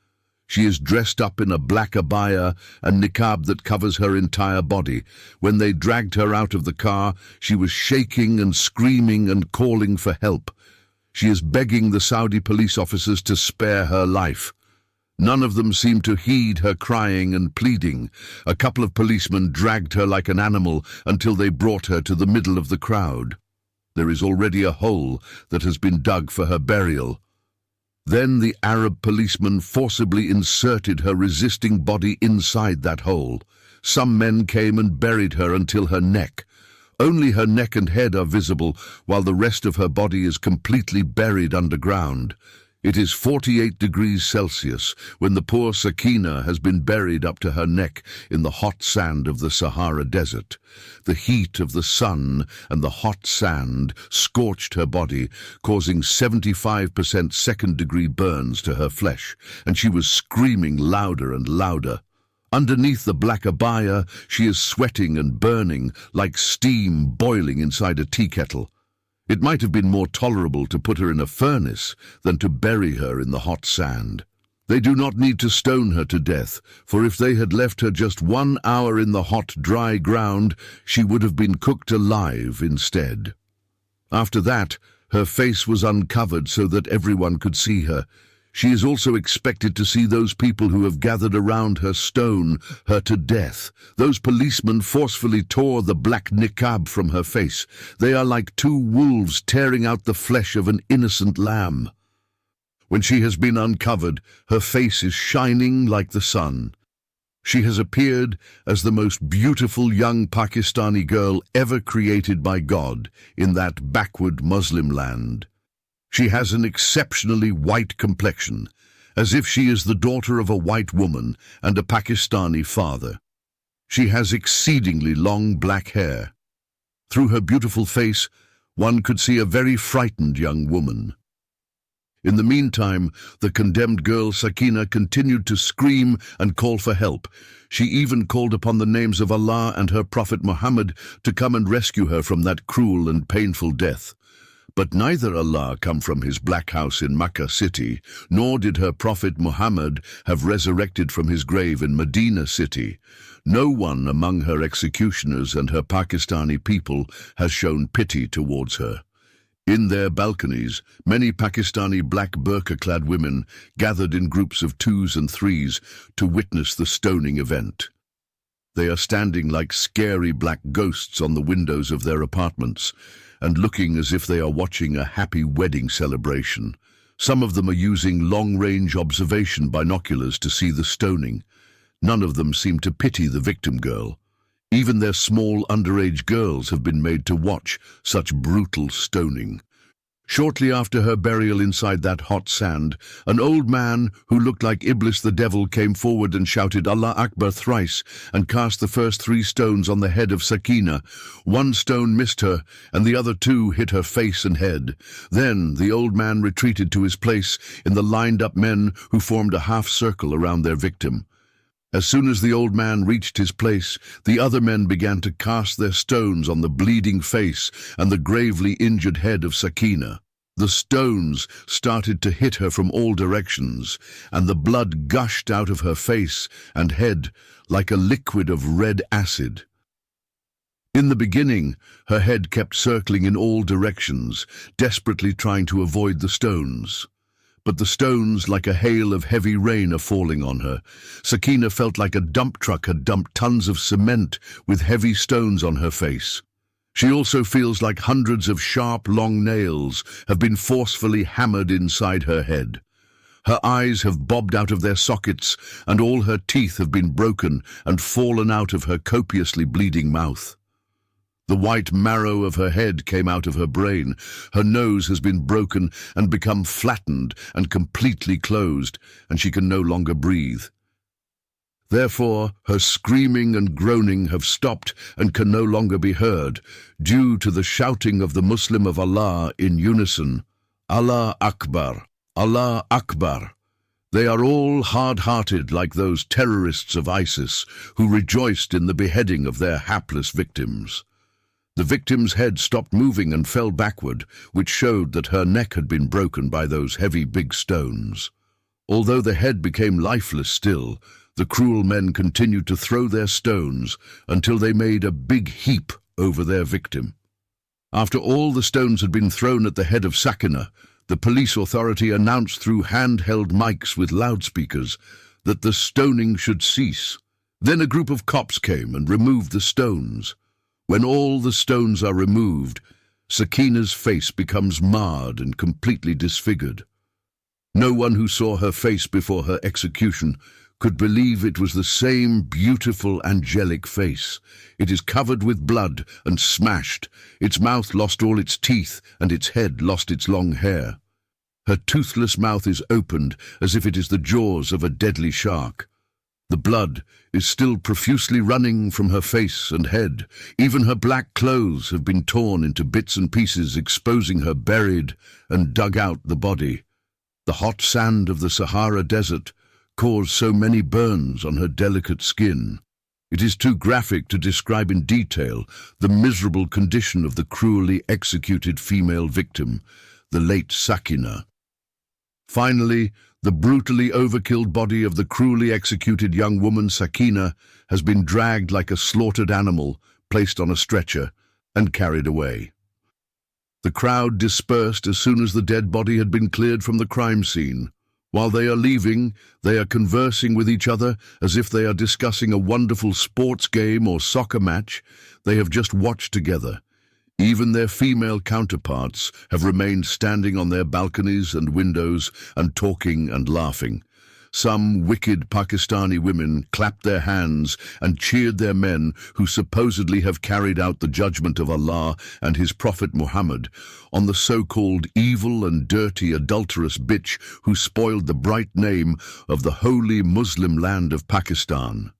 She is dressed up in a black abaya and niqab that covers her entire body. When they dragged her out of the car, she was shaking and screaming and calling for help. She is begging the Saudi police officers to spare her life. None of them seemed to heed her crying and pleading. A couple of policemen dragged her like an animal until they brought her to the middle of the crowd. There is already a hole that has been dug for her burial. Then the Arab policeman forcibly inserted her resisting body inside that hole. Some men came and buried her until her neck. Only her neck and head are visible, while the rest of her body is completely buried underground. It is 48 degrees Celsius when the poor Sakina has been buried up to her neck in the hot sand of the Sahara Desert. The heat of the sun and the hot sand scorched her body, causing 75% second-degree burns to her flesh, and she was screaming louder and louder. Underneath the black abaya, she is sweating and burning like steam boiling inside a tea kettle. It might have been more tolerable to put her in a furnace than to bury her in the hot sand. They do not need to stone her to death, for if they had left her just 1 hour in the hot, dry ground, she would have been cooked alive instead. After that, her face was uncovered so that everyone could see her. She is also expected to see those people who have gathered around her stone her to death. Those policemen forcefully tore the black niqab from her face. They are like two wolves tearing out the flesh of an innocent lamb. When she has been uncovered, her face is shining like the sun. She has appeared as the most beautiful young Pakistani girl ever created by God in that backward Muslim land. She has an exceptionally white complexion, as if she is the daughter of a white woman and a Pakistani father. She has exceedingly long black hair. Through her beautiful face, one could see a very frightened young woman. In the meantime, the condemned girl Sakina continued to scream and call for help. She even called upon the names of Allah and her Prophet Muhammad to come and rescue her from that cruel and painful death. But neither Allah come from his black house in Makkah city, nor did her Prophet Muhammad have resurrected from his grave in Medina city. No one among her executioners and her Pakistani people has shown pity towards her. In their balconies, many Pakistani black burqa-clad women gathered in groups of 2s and 3s to witness the stoning event. They are standing like scary black ghosts on the windows of their apartments, and looking as if they are watching a happy wedding celebration. Some of them are using long-range observation binoculars to see the stoning. None of them seem to pity the victim girl. Even their small underage girls have been made to watch such brutal stoning. Shortly after her burial inside that hot sand, an old man who looked like Iblis the devil came forward and shouted Allah Akbar thrice and cast the first 3 stones on the head of Sakina. 1 stone missed her, and the other 2 hit her face and head. Then the old man retreated to his place in the lined-up men who formed a half-circle around their victim. As soon as the old man reached his place, the other men began to cast their stones on the bleeding face and the gravely injured head of Sakina. The stones started to hit her from all directions, and the blood gushed out of her face and head like a liquid of red acid. In the beginning, her head kept circling in all directions, desperately trying to avoid the stones. But the stones, like a hail of heavy rain, are falling on her. Sakina felt like a dump truck had dumped tons of cement with heavy stones on her face. She also feels like hundreds of sharp, long nails have been forcefully hammered inside her head. Her eyes have bobbed out of their sockets, and all her teeth have been broken and fallen out of her copiously bleeding mouth. The white marrow of her head came out of her brain. Her nose has been broken and become flattened and completely closed, and she can no longer breathe. Therefore, her screaming and groaning have stopped and can no longer be heard, due to the shouting of the Muslim of Allah in unison, Allah Akbar, Allah Akbar. They are all hard-hearted like those terrorists of ISIS who rejoiced in the beheading of their hapless victims. The victim's head stopped moving and fell backward, which showed that her neck had been broken by those heavy big stones. Although the head became lifeless still, the cruel men continued to throw their stones until they made a big heap over their victim. After all the stones had been thrown at the head of Sakina, the police authority announced through handheld mics with loudspeakers that the stoning should cease. Then a group of cops came and removed the stones. When all the stones are removed, Sakina's face becomes marred and completely disfigured. No one who saw her face before her execution could believe it was the same beautiful angelic face. It is covered with blood and smashed. Its mouth lost all its teeth, and its head lost its long hair. Her toothless mouth is opened as if it is the jaws of a deadly shark. The blood is still profusely running from her face and head. Even her black clothes have been torn into bits and pieces, exposing her buried and dug out the body. The hot sand of the Sahara Desert caused so many burns on her delicate skin. It is too graphic to describe in detail the miserable condition of the cruelly executed female victim, the late Sakina. Finally, the brutally overkilled body of the cruelly executed young woman Sakina has been dragged like a slaughtered animal, placed on a stretcher, and carried away. The crowd dispersed as soon as the dead body had been cleared from the crime scene. While they are leaving, they are conversing with each other as if they are discussing a wonderful sports game or soccer match they have just watched together. Even their female counterparts have remained standing on their balconies and windows and talking and laughing. Some wicked Pakistani women clapped their hands and cheered their men who supposedly have carried out the judgment of Allah and His Prophet Muhammad on the so-called evil and dirty adulterous bitch who spoiled the bright name of the holy Muslim land of Pakistan.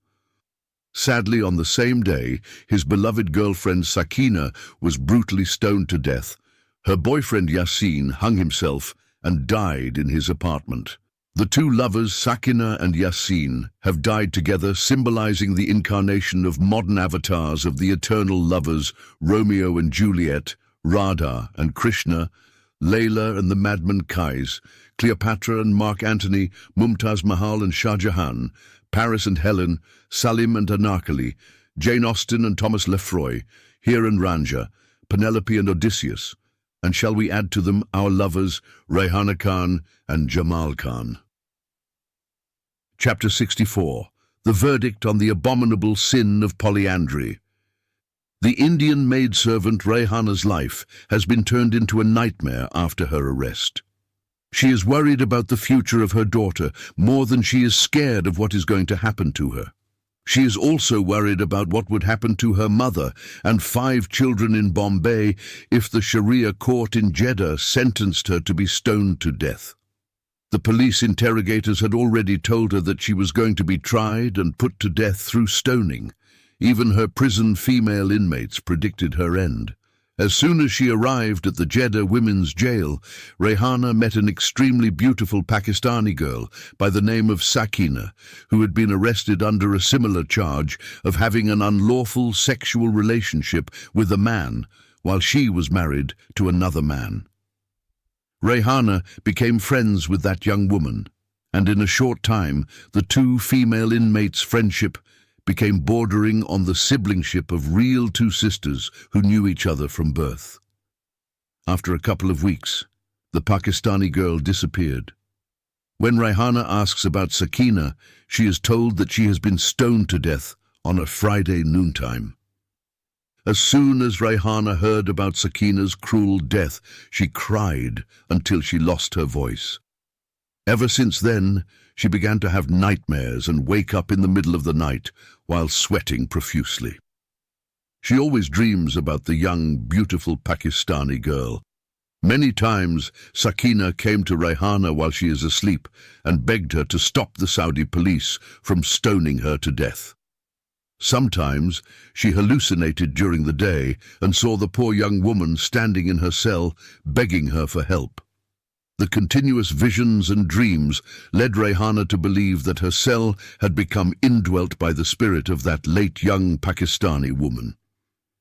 Sadly, on the same day, his beloved girlfriend Sakina was brutally stoned to death. Her boyfriend Yasin hung himself and died in his apartment. The two lovers, Sakina and Yasin, have died together, symbolizing the incarnation of modern avatars of the eternal lovers, Romeo and Juliet, Radha and Krishna, Layla and the madman Kais, Cleopatra and Mark Antony, Mumtaz Mahal and Shah Jahan, Paris and Helen, Salim and Anarkali, Jane Austen and Thomas Lefroy, Hir and Ranja, Penelope and Odysseus, and shall we add to them our lovers, Rayhana Khan and Jamal Khan. Chapter 64. The Verdict on the Abominable Sin of Polyandry. The Indian maidservant Rayhana's life has been turned into a nightmare after her arrest. She is worried about the future of her daughter more than she is scared of what is going to happen to her. She is also worried about what would happen to her mother and 5 children in Bombay if the Sharia court in Jeddah sentenced her to be stoned to death. The police interrogators had already told her that she was going to be tried and put to death through stoning. Even her prison female inmates predicted her end. As soon as she arrived at the Jeddah women's jail, Rayhana met an extremely beautiful Pakistani girl by the name of Sakina, who had been arrested under a similar charge of having an unlawful sexual relationship with a man while she was married to another man. Rayhana became friends with that young woman, and in a short time the two female inmates' friendship became bordering on the siblingship of real two sisters who knew each other from birth. After a couple of weeks, the Pakistani girl disappeared. When Rayhana asks about Sakina, she is told that she has been stoned to death on a Friday noontime. As soon as Rayhana heard about Sakina's cruel death, she cried until she lost her voice. Ever since then, she began to have nightmares and wake up in the middle of the night while sweating profusely. She always dreams about the young, beautiful Pakistani girl. Many times, Sakina came to Rayhana while she is asleep and begged her to stop the Saudi police from stoning her to death. Sometimes, she hallucinated during the day and saw the poor young woman standing in her cell, begging her for help. The continuous visions and dreams led Rayhana to believe that her cell had become indwelt by the spirit of that late young Pakistani woman.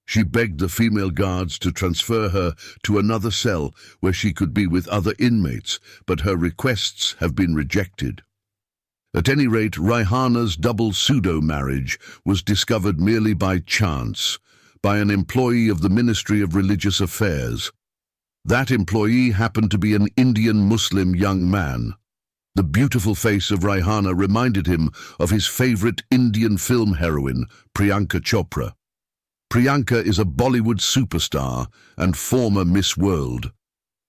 She begged the female guards to transfer her to another cell where she could be with other inmates, but her requests have been rejected. At any rate, Rayhana's double pseudo-marriage was discovered merely by chance, by an employee of the Ministry of Religious Affairs. That employee happened to be an Indian Muslim young man. The beautiful face of Rayhana reminded him of his favorite Indian film heroine, Priyanka Chopra. Priyanka is a Bollywood superstar and former Miss World.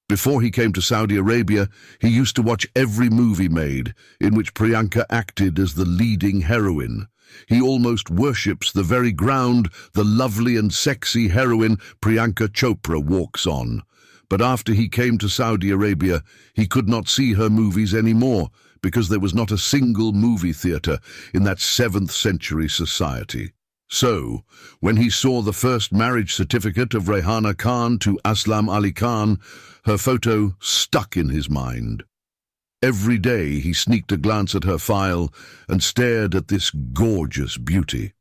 Before he came to Saudi Arabia, he used to watch every movie made in which Priyanka acted as the leading heroine. He almost worships the very ground the lovely and sexy heroine Priyanka Chopra walks on. But after he came to Saudi Arabia, he could not see her movies anymore because there was not a single movie theatre in that 7th century society. So, when he saw the first marriage certificate of Rayhana Khan to Aslam Ali Khan, her photo stuck in his mind. Every day he sneaked a glance at her file and stared at this gorgeous beauty.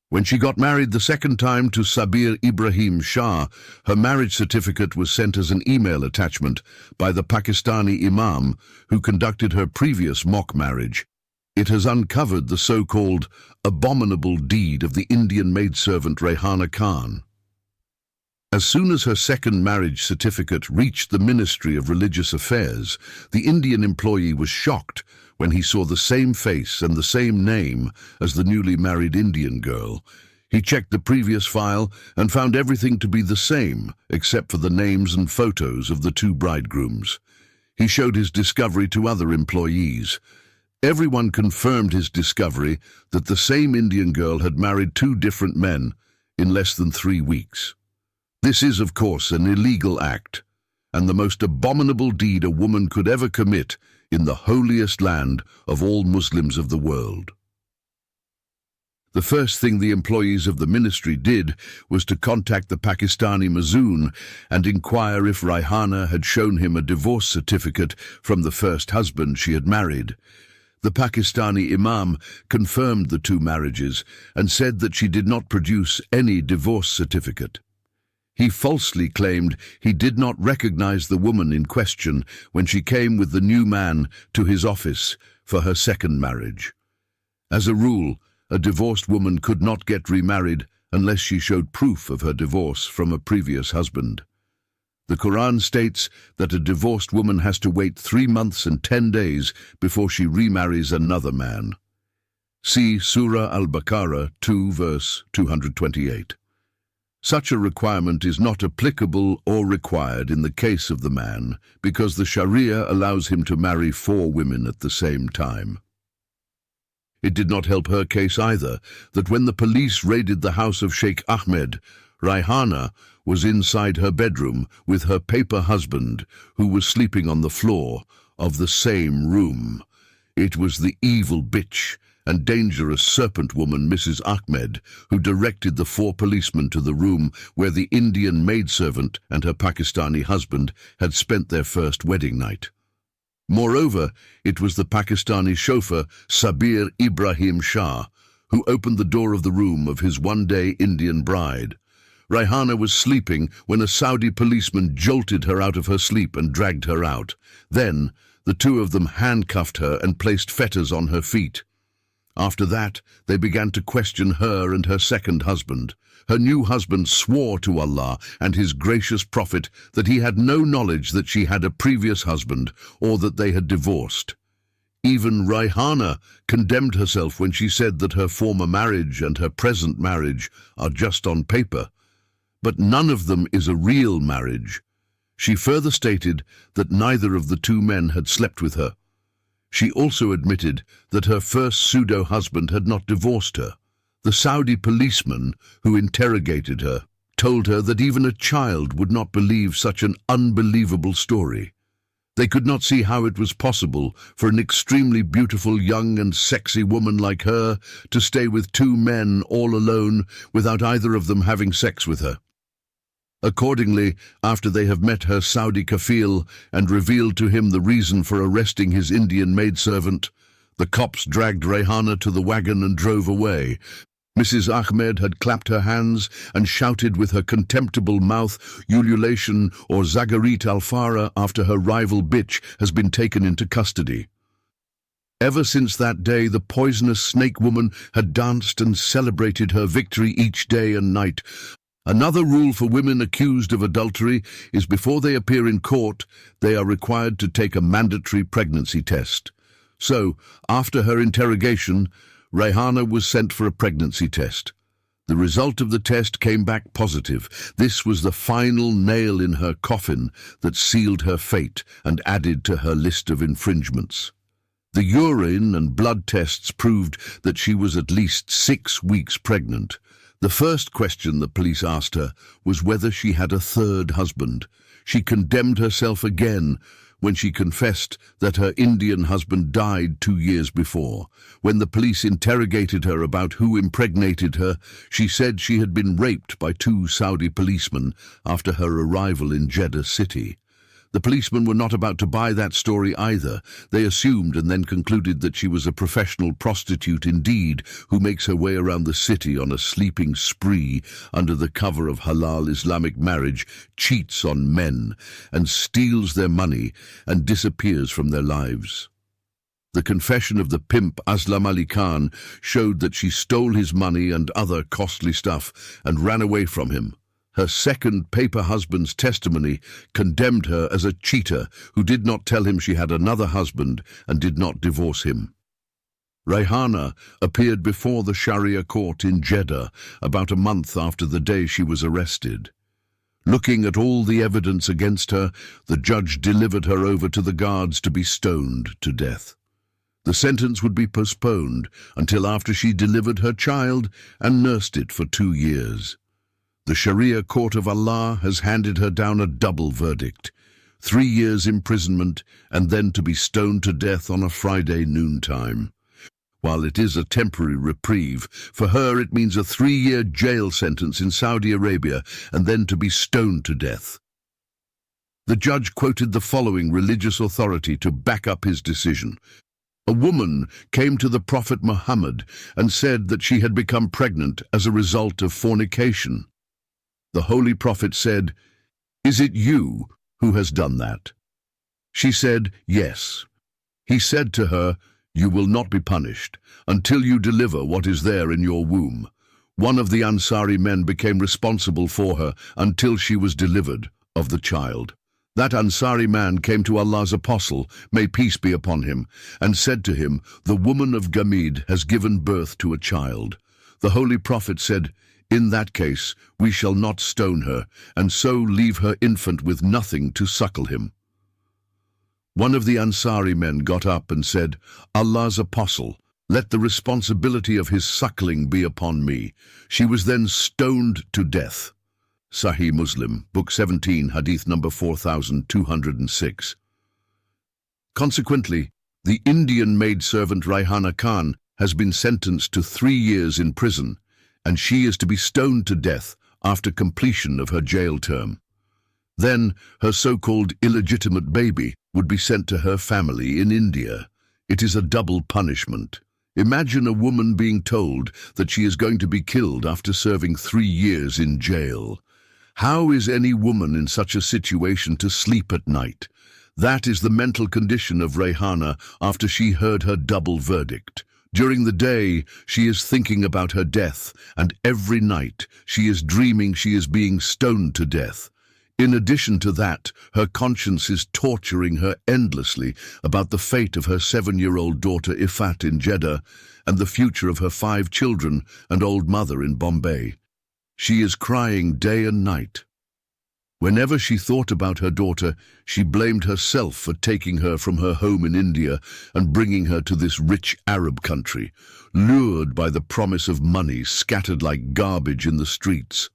When she got married the second time to Sabir Ibrahim Shah, her marriage certificate was sent as an email attachment by the Pakistani imam who conducted her previous mock marriage. It has uncovered the so-called abominable deed of the Indian maidservant Rayhana Khan. As soon as her second marriage certificate reached the Ministry of Religious Affairs, the Indian employee was shocked when he saw the same face and the same name as the newly married Indian girl. He checked the previous file and found everything to be the same, except for the names and photos of the two bridegrooms. He showed his discovery to other employees. Everyone confirmed his discovery that the same Indian girl had married two different men in less than 3 weeks. This is, of course, an illegal act, and the most abominable deed a woman could ever commit in the holiest land of all Muslims of the world. The first thing the employees of the ministry did was to contact the Pakistani Mazoon and inquire if Rayhana had shown him a divorce certificate from the first husband she had married. The Pakistani imam confirmed the two marriages and said that she did not produce any divorce certificate. He falsely claimed he did not recognize the woman in question when she came with the new man to his office for her second marriage. As a rule, a divorced woman could not get remarried unless she showed proof of her divorce from a previous husband. The Quran states that a divorced woman has to wait 3 months and 10 days before she remarries another man. See Surah Al-Baqarah 2 verse 228. Such a requirement is not applicable or required in the case of the man because the Sharia allows him to marry 4 women at the same time. It did not help her case either that when the police raided the house of Sheikh Ahmed, Rayhana was inside her bedroom with her paper husband who was sleeping on the floor of the same room. It was the evil bitch and dangerous serpent woman Mrs. Ahmed who directed the 4 policemen to the room where the Indian maidservant and her Pakistani husband had spent their first wedding night. Moreover, it was the Pakistani chauffeur Sabir Ibrahim Shah who opened the door of the room of his one-day Indian bride. Rayhana was sleeping when a Saudi policeman jolted her out of her sleep and dragged her out. Then, the two of them handcuffed her and placed fetters on her feet. After that, they began to question her and her second husband. Her new husband swore to Allah and his gracious prophet that he had no knowledge that she had a previous husband or that they had divorced. Even Rayhana condemned herself when she said that her former marriage and her present marriage are just on paper. But none of them is a real marriage. She further stated that neither of the 2 men had slept with her. She also admitted that her first pseudo-husband had not divorced her. The Saudi policeman who interrogated her told her that even a child would not believe such an unbelievable story. They could not see how it was possible for an extremely beautiful young and sexy woman like her to stay with two men all alone without either of them having sex with her. Accordingly, after they have met her Saudi kafil and revealed to him the reason for arresting his Indian maidservant, the cops dragged Rayhana to the wagon and drove away. Mrs. Ahmed had clapped her hands and shouted with her contemptible mouth ululation or Zagarit al-Farah after her rival bitch has been taken into custody. Ever since that day, the poisonous snake woman had danced and celebrated her victory each day and night. Another rule for women accused of adultery is before they appear in court, they are required to take a mandatory pregnancy test. So, after her interrogation, Rayhana was sent for a pregnancy test. The result of the test came back positive. This was the final nail in her coffin that sealed her fate and added to her list of infringements. The urine and blood tests proved that she was at least 6 weeks pregnant. The first question the police asked her was whether she had a third husband. She condemned herself again when she confessed that her Indian husband died 2 years before. When the police interrogated her about who impregnated her, she said she had been raped by 2 Saudi policemen after her arrival in Jeddah city. The policemen were not about to buy that story either. They assumed and then concluded that she was a professional prostitute indeed, who makes her way around the city on a sleeping spree under the cover of halal Islamic marriage, cheats on men, and steals their money and disappears from their lives. The confession of the pimp Aslam Ali Khan showed that she stole his money and other costly stuff and ran away from him. Her second paper husband's testimony condemned her as a cheater who did not tell him she had another husband and did not divorce him. Rayhana appeared before the Sharia court in Jeddah about a month after the day she was arrested. Looking at all the evidence against her, the judge delivered her over to the guards to be stoned to death. The sentence would be postponed until after she delivered her child and nursed it for 2 years. The Sharia court of Allah has handed her down a double verdict: 3 years imprisonment and then to be stoned to death on a Friday noontime. While it is a temporary reprieve, for her it means a 3-year jail sentence in Saudi Arabia and then to be stoned to death. The judge quoted the following religious authority to back up his decision. A woman came to the Prophet Muhammad and said that she had become pregnant as a result of fornication. The Holy Prophet said, "Is it you who has done that?" She said, "Yes." He said to her, "You will not be punished until you deliver what is there in your womb." One of the Ansari men became responsible for her until she was delivered of the child. That Ansari man came to Allah's apostle, may peace be upon him, and said to him, "The woman of Gamid has given birth to a child." The Holy Prophet said, "In that case, we shall not stone her, and so leave her infant with nothing to suckle him." One of the Ansari men got up and said, "Allah's apostle, let the responsibility of his suckling be upon me." She was then stoned to death. Sahih Muslim, Book 17, Hadith number 4206. Consequently, the Indian maidservant Rayhana Khan has been sentenced to 3 years in prison, and she is to be stoned to death after completion of her jail term. Then her so-called illegitimate baby would be sent to her family in India. It is a double punishment. Imagine a woman being told that she is going to be killed after serving 3 years in jail. How is any woman in such a situation to sleep at night? That is the mental condition of Rayhana after she heard her double verdict. During the day, she is thinking about her death, and every night she is dreaming she is being stoned to death. In addition to that, her conscience is torturing her endlessly about the fate of her 7-year-old daughter Ifat in Jeddah and the future of her 5 children and old mother in Bombay. She is crying day and night. Whenever she thought about her daughter, she blamed herself for taking her from her home in India and bringing her to this rich Arab country, lured by the promise of money scattered like garbage in the streets.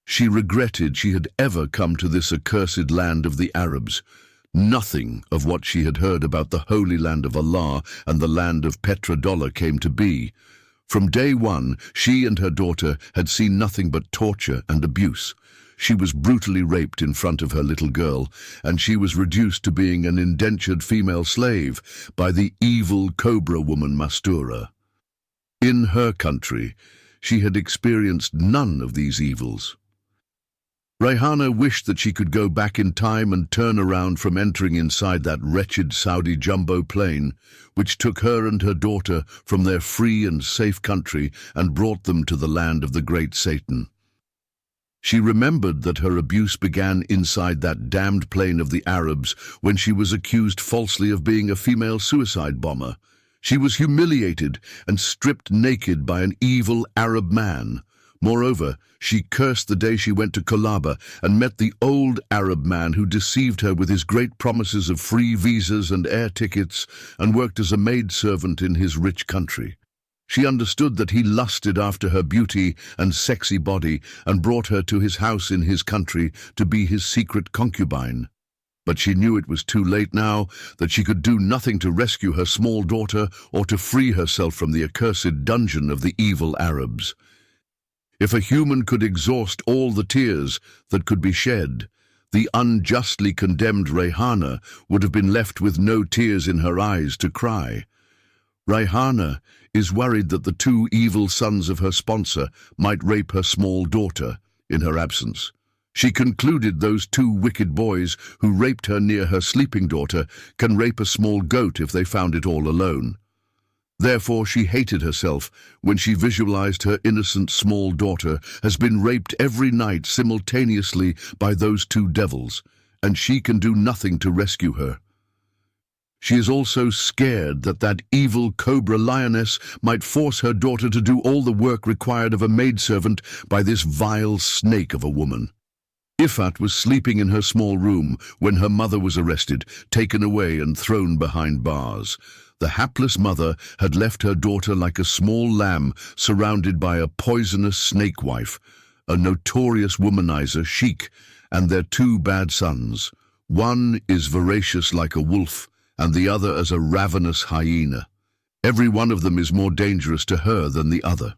She regretted she had ever come to this accursed land of the Arabs. Nothing of what she had heard about the holy land of Allah and the land of petrodollar came to be. From day one, she and her daughter had seen nothing but torture and abuse. She was brutally raped in front of her little girl, and she was reduced to being an indentured female slave by the evil cobra woman Mastura. In her country, she had experienced none of these evils. Rayhana wished that she could go back in time and turn around from entering inside that wretched Saudi jumbo plane, which took her and her daughter from their free and safe country and brought them to the land of the great Satan. She remembered that her abuse began inside that damned plane of the Arabs when she was accused falsely of being a female suicide bomber. She was humiliated and stripped naked by an evil Arab man. Moreover, she cursed the day she went to Colaba and met the old Arab man who deceived her with his great promises of free visas and air tickets and worked as a maidservant in his rich country. She understood that he lusted after her beauty and sexy body and brought her to his house in his country to be his secret concubine. But she knew it was too late now, that she could do nothing to rescue her small daughter or to free herself from the accursed dungeon of the evil Arabs. If a human could exhaust all the tears that could be shed, the unjustly condemned Rayhana would have been left with no tears in her eyes to cry. Rayhana is worried that the two evil sons of her sponsor might rape her small daughter in her absence. She concluded those two wicked boys who raped her near her sleeping daughter can rape a small goat if they found it all alone. Therefore she hated herself when she visualized her innocent small daughter has been raped every night simultaneously by those two devils, and she can do nothing to rescue her. She is also scared that that evil cobra lioness might force her daughter to do all the work required of a maidservant by this vile snake of a woman. Ifat was sleeping in her small room when her mother was arrested, taken away and thrown behind bars. The hapless mother had left her daughter like a small lamb surrounded by a poisonous snake wife, a notorious womanizer, Sheik, and their two bad sons. One is voracious like a wolf, and the other as a ravenous hyena. Every one of them is more dangerous to her than the other.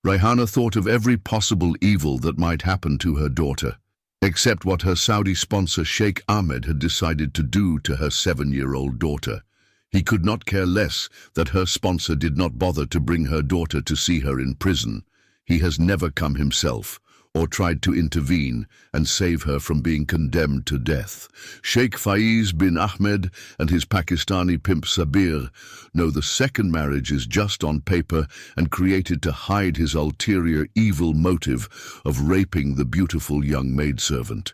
Rayhana thought of every possible evil that might happen to her daughter, except what her Saudi sponsor Sheikh Ahmed had decided to do to her 7-year-old daughter. He could not care less that her sponsor did not bother to bring her daughter to see her in prison. He has never come himself, or tried to intervene and save her from being condemned to death. Sheikh Faiz bin Ahmed and his Pakistani pimp Sabir know the second marriage is just on paper and created to hide his ulterior evil motive of raping the beautiful young maidservant.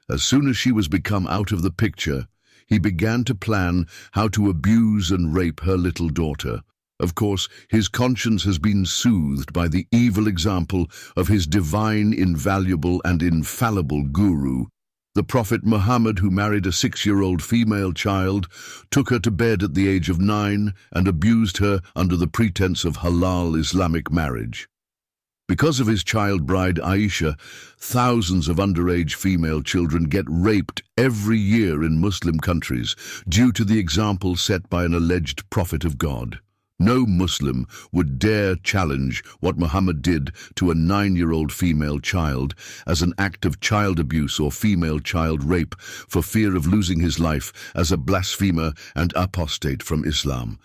As soon as she was become out of the picture, he began to plan how to abuse and rape her little daughter. Of course, his conscience has been soothed by the evil example of his divine, invaluable and infallible guru, the Prophet Muhammad, who married a 6-year-old female child, took her to bed at the age of 9 and abused her under the pretense of halal Islamic marriage. Because of his child bride Aisha, thousands of underage female children get raped every year in Muslim countries due to the example set by an alleged prophet of God. No Muslim would dare challenge what Muhammad did to a 9-year-old female child as an act of child abuse or female child rape for fear of losing his life as a blasphemer and apostate from Islam.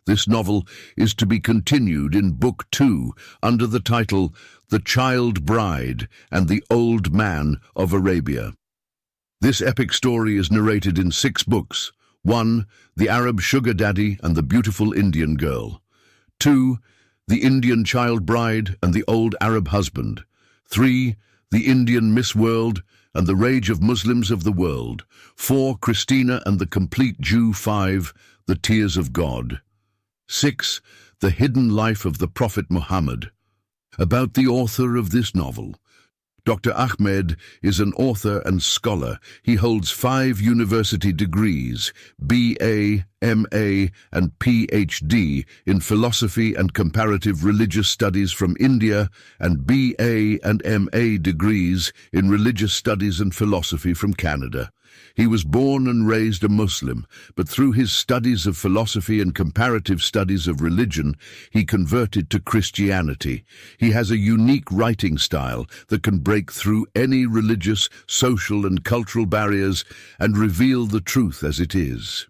This novel is to be continued in Book 2 under the title The Child Bride and the Old Man of Arabia. This epic story is narrated in 6 books. 1. The Arab Sugar Daddy and the Beautiful Indian Girl. 2. The Indian Child Bride and the Old Arab Husband. 3. The Indian Miss World and the Rage of Muslims of the World. 4. Christina and the Complete Jew. 5. The Tears of God. 6. The Hidden Life of the Prophet Muhammad. About the author of this novel. Dr. Ahmed is an author and scholar. He holds 5 university degrees, BA, MA, and PhD in philosophy and comparative religious studies from India, and BA and MA degrees in religious studies and philosophy from Canada. He was born and raised a Muslim, but through his studies of philosophy and comparative studies of religion, he converted to Christianity. He has a unique writing style that can break through any religious, social, and cultural barriers and reveal the truth as it is.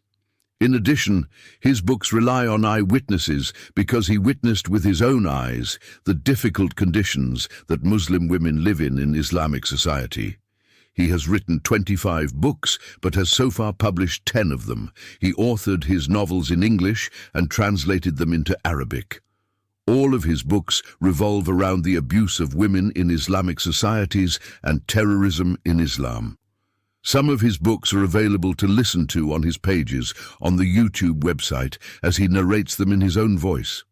In addition, his books rely on eyewitnesses because he witnessed with his own eyes the difficult conditions that Muslim women live in Islamic society. He has written 25 books, but has so far published 10 of them. He authored his novels in English and translated them into Arabic. All of his books revolve around the abuse of women in Islamic societies and terrorism in Islam. Some of his books are available to listen to on his pages on the YouTube website as he narrates them in his own voice.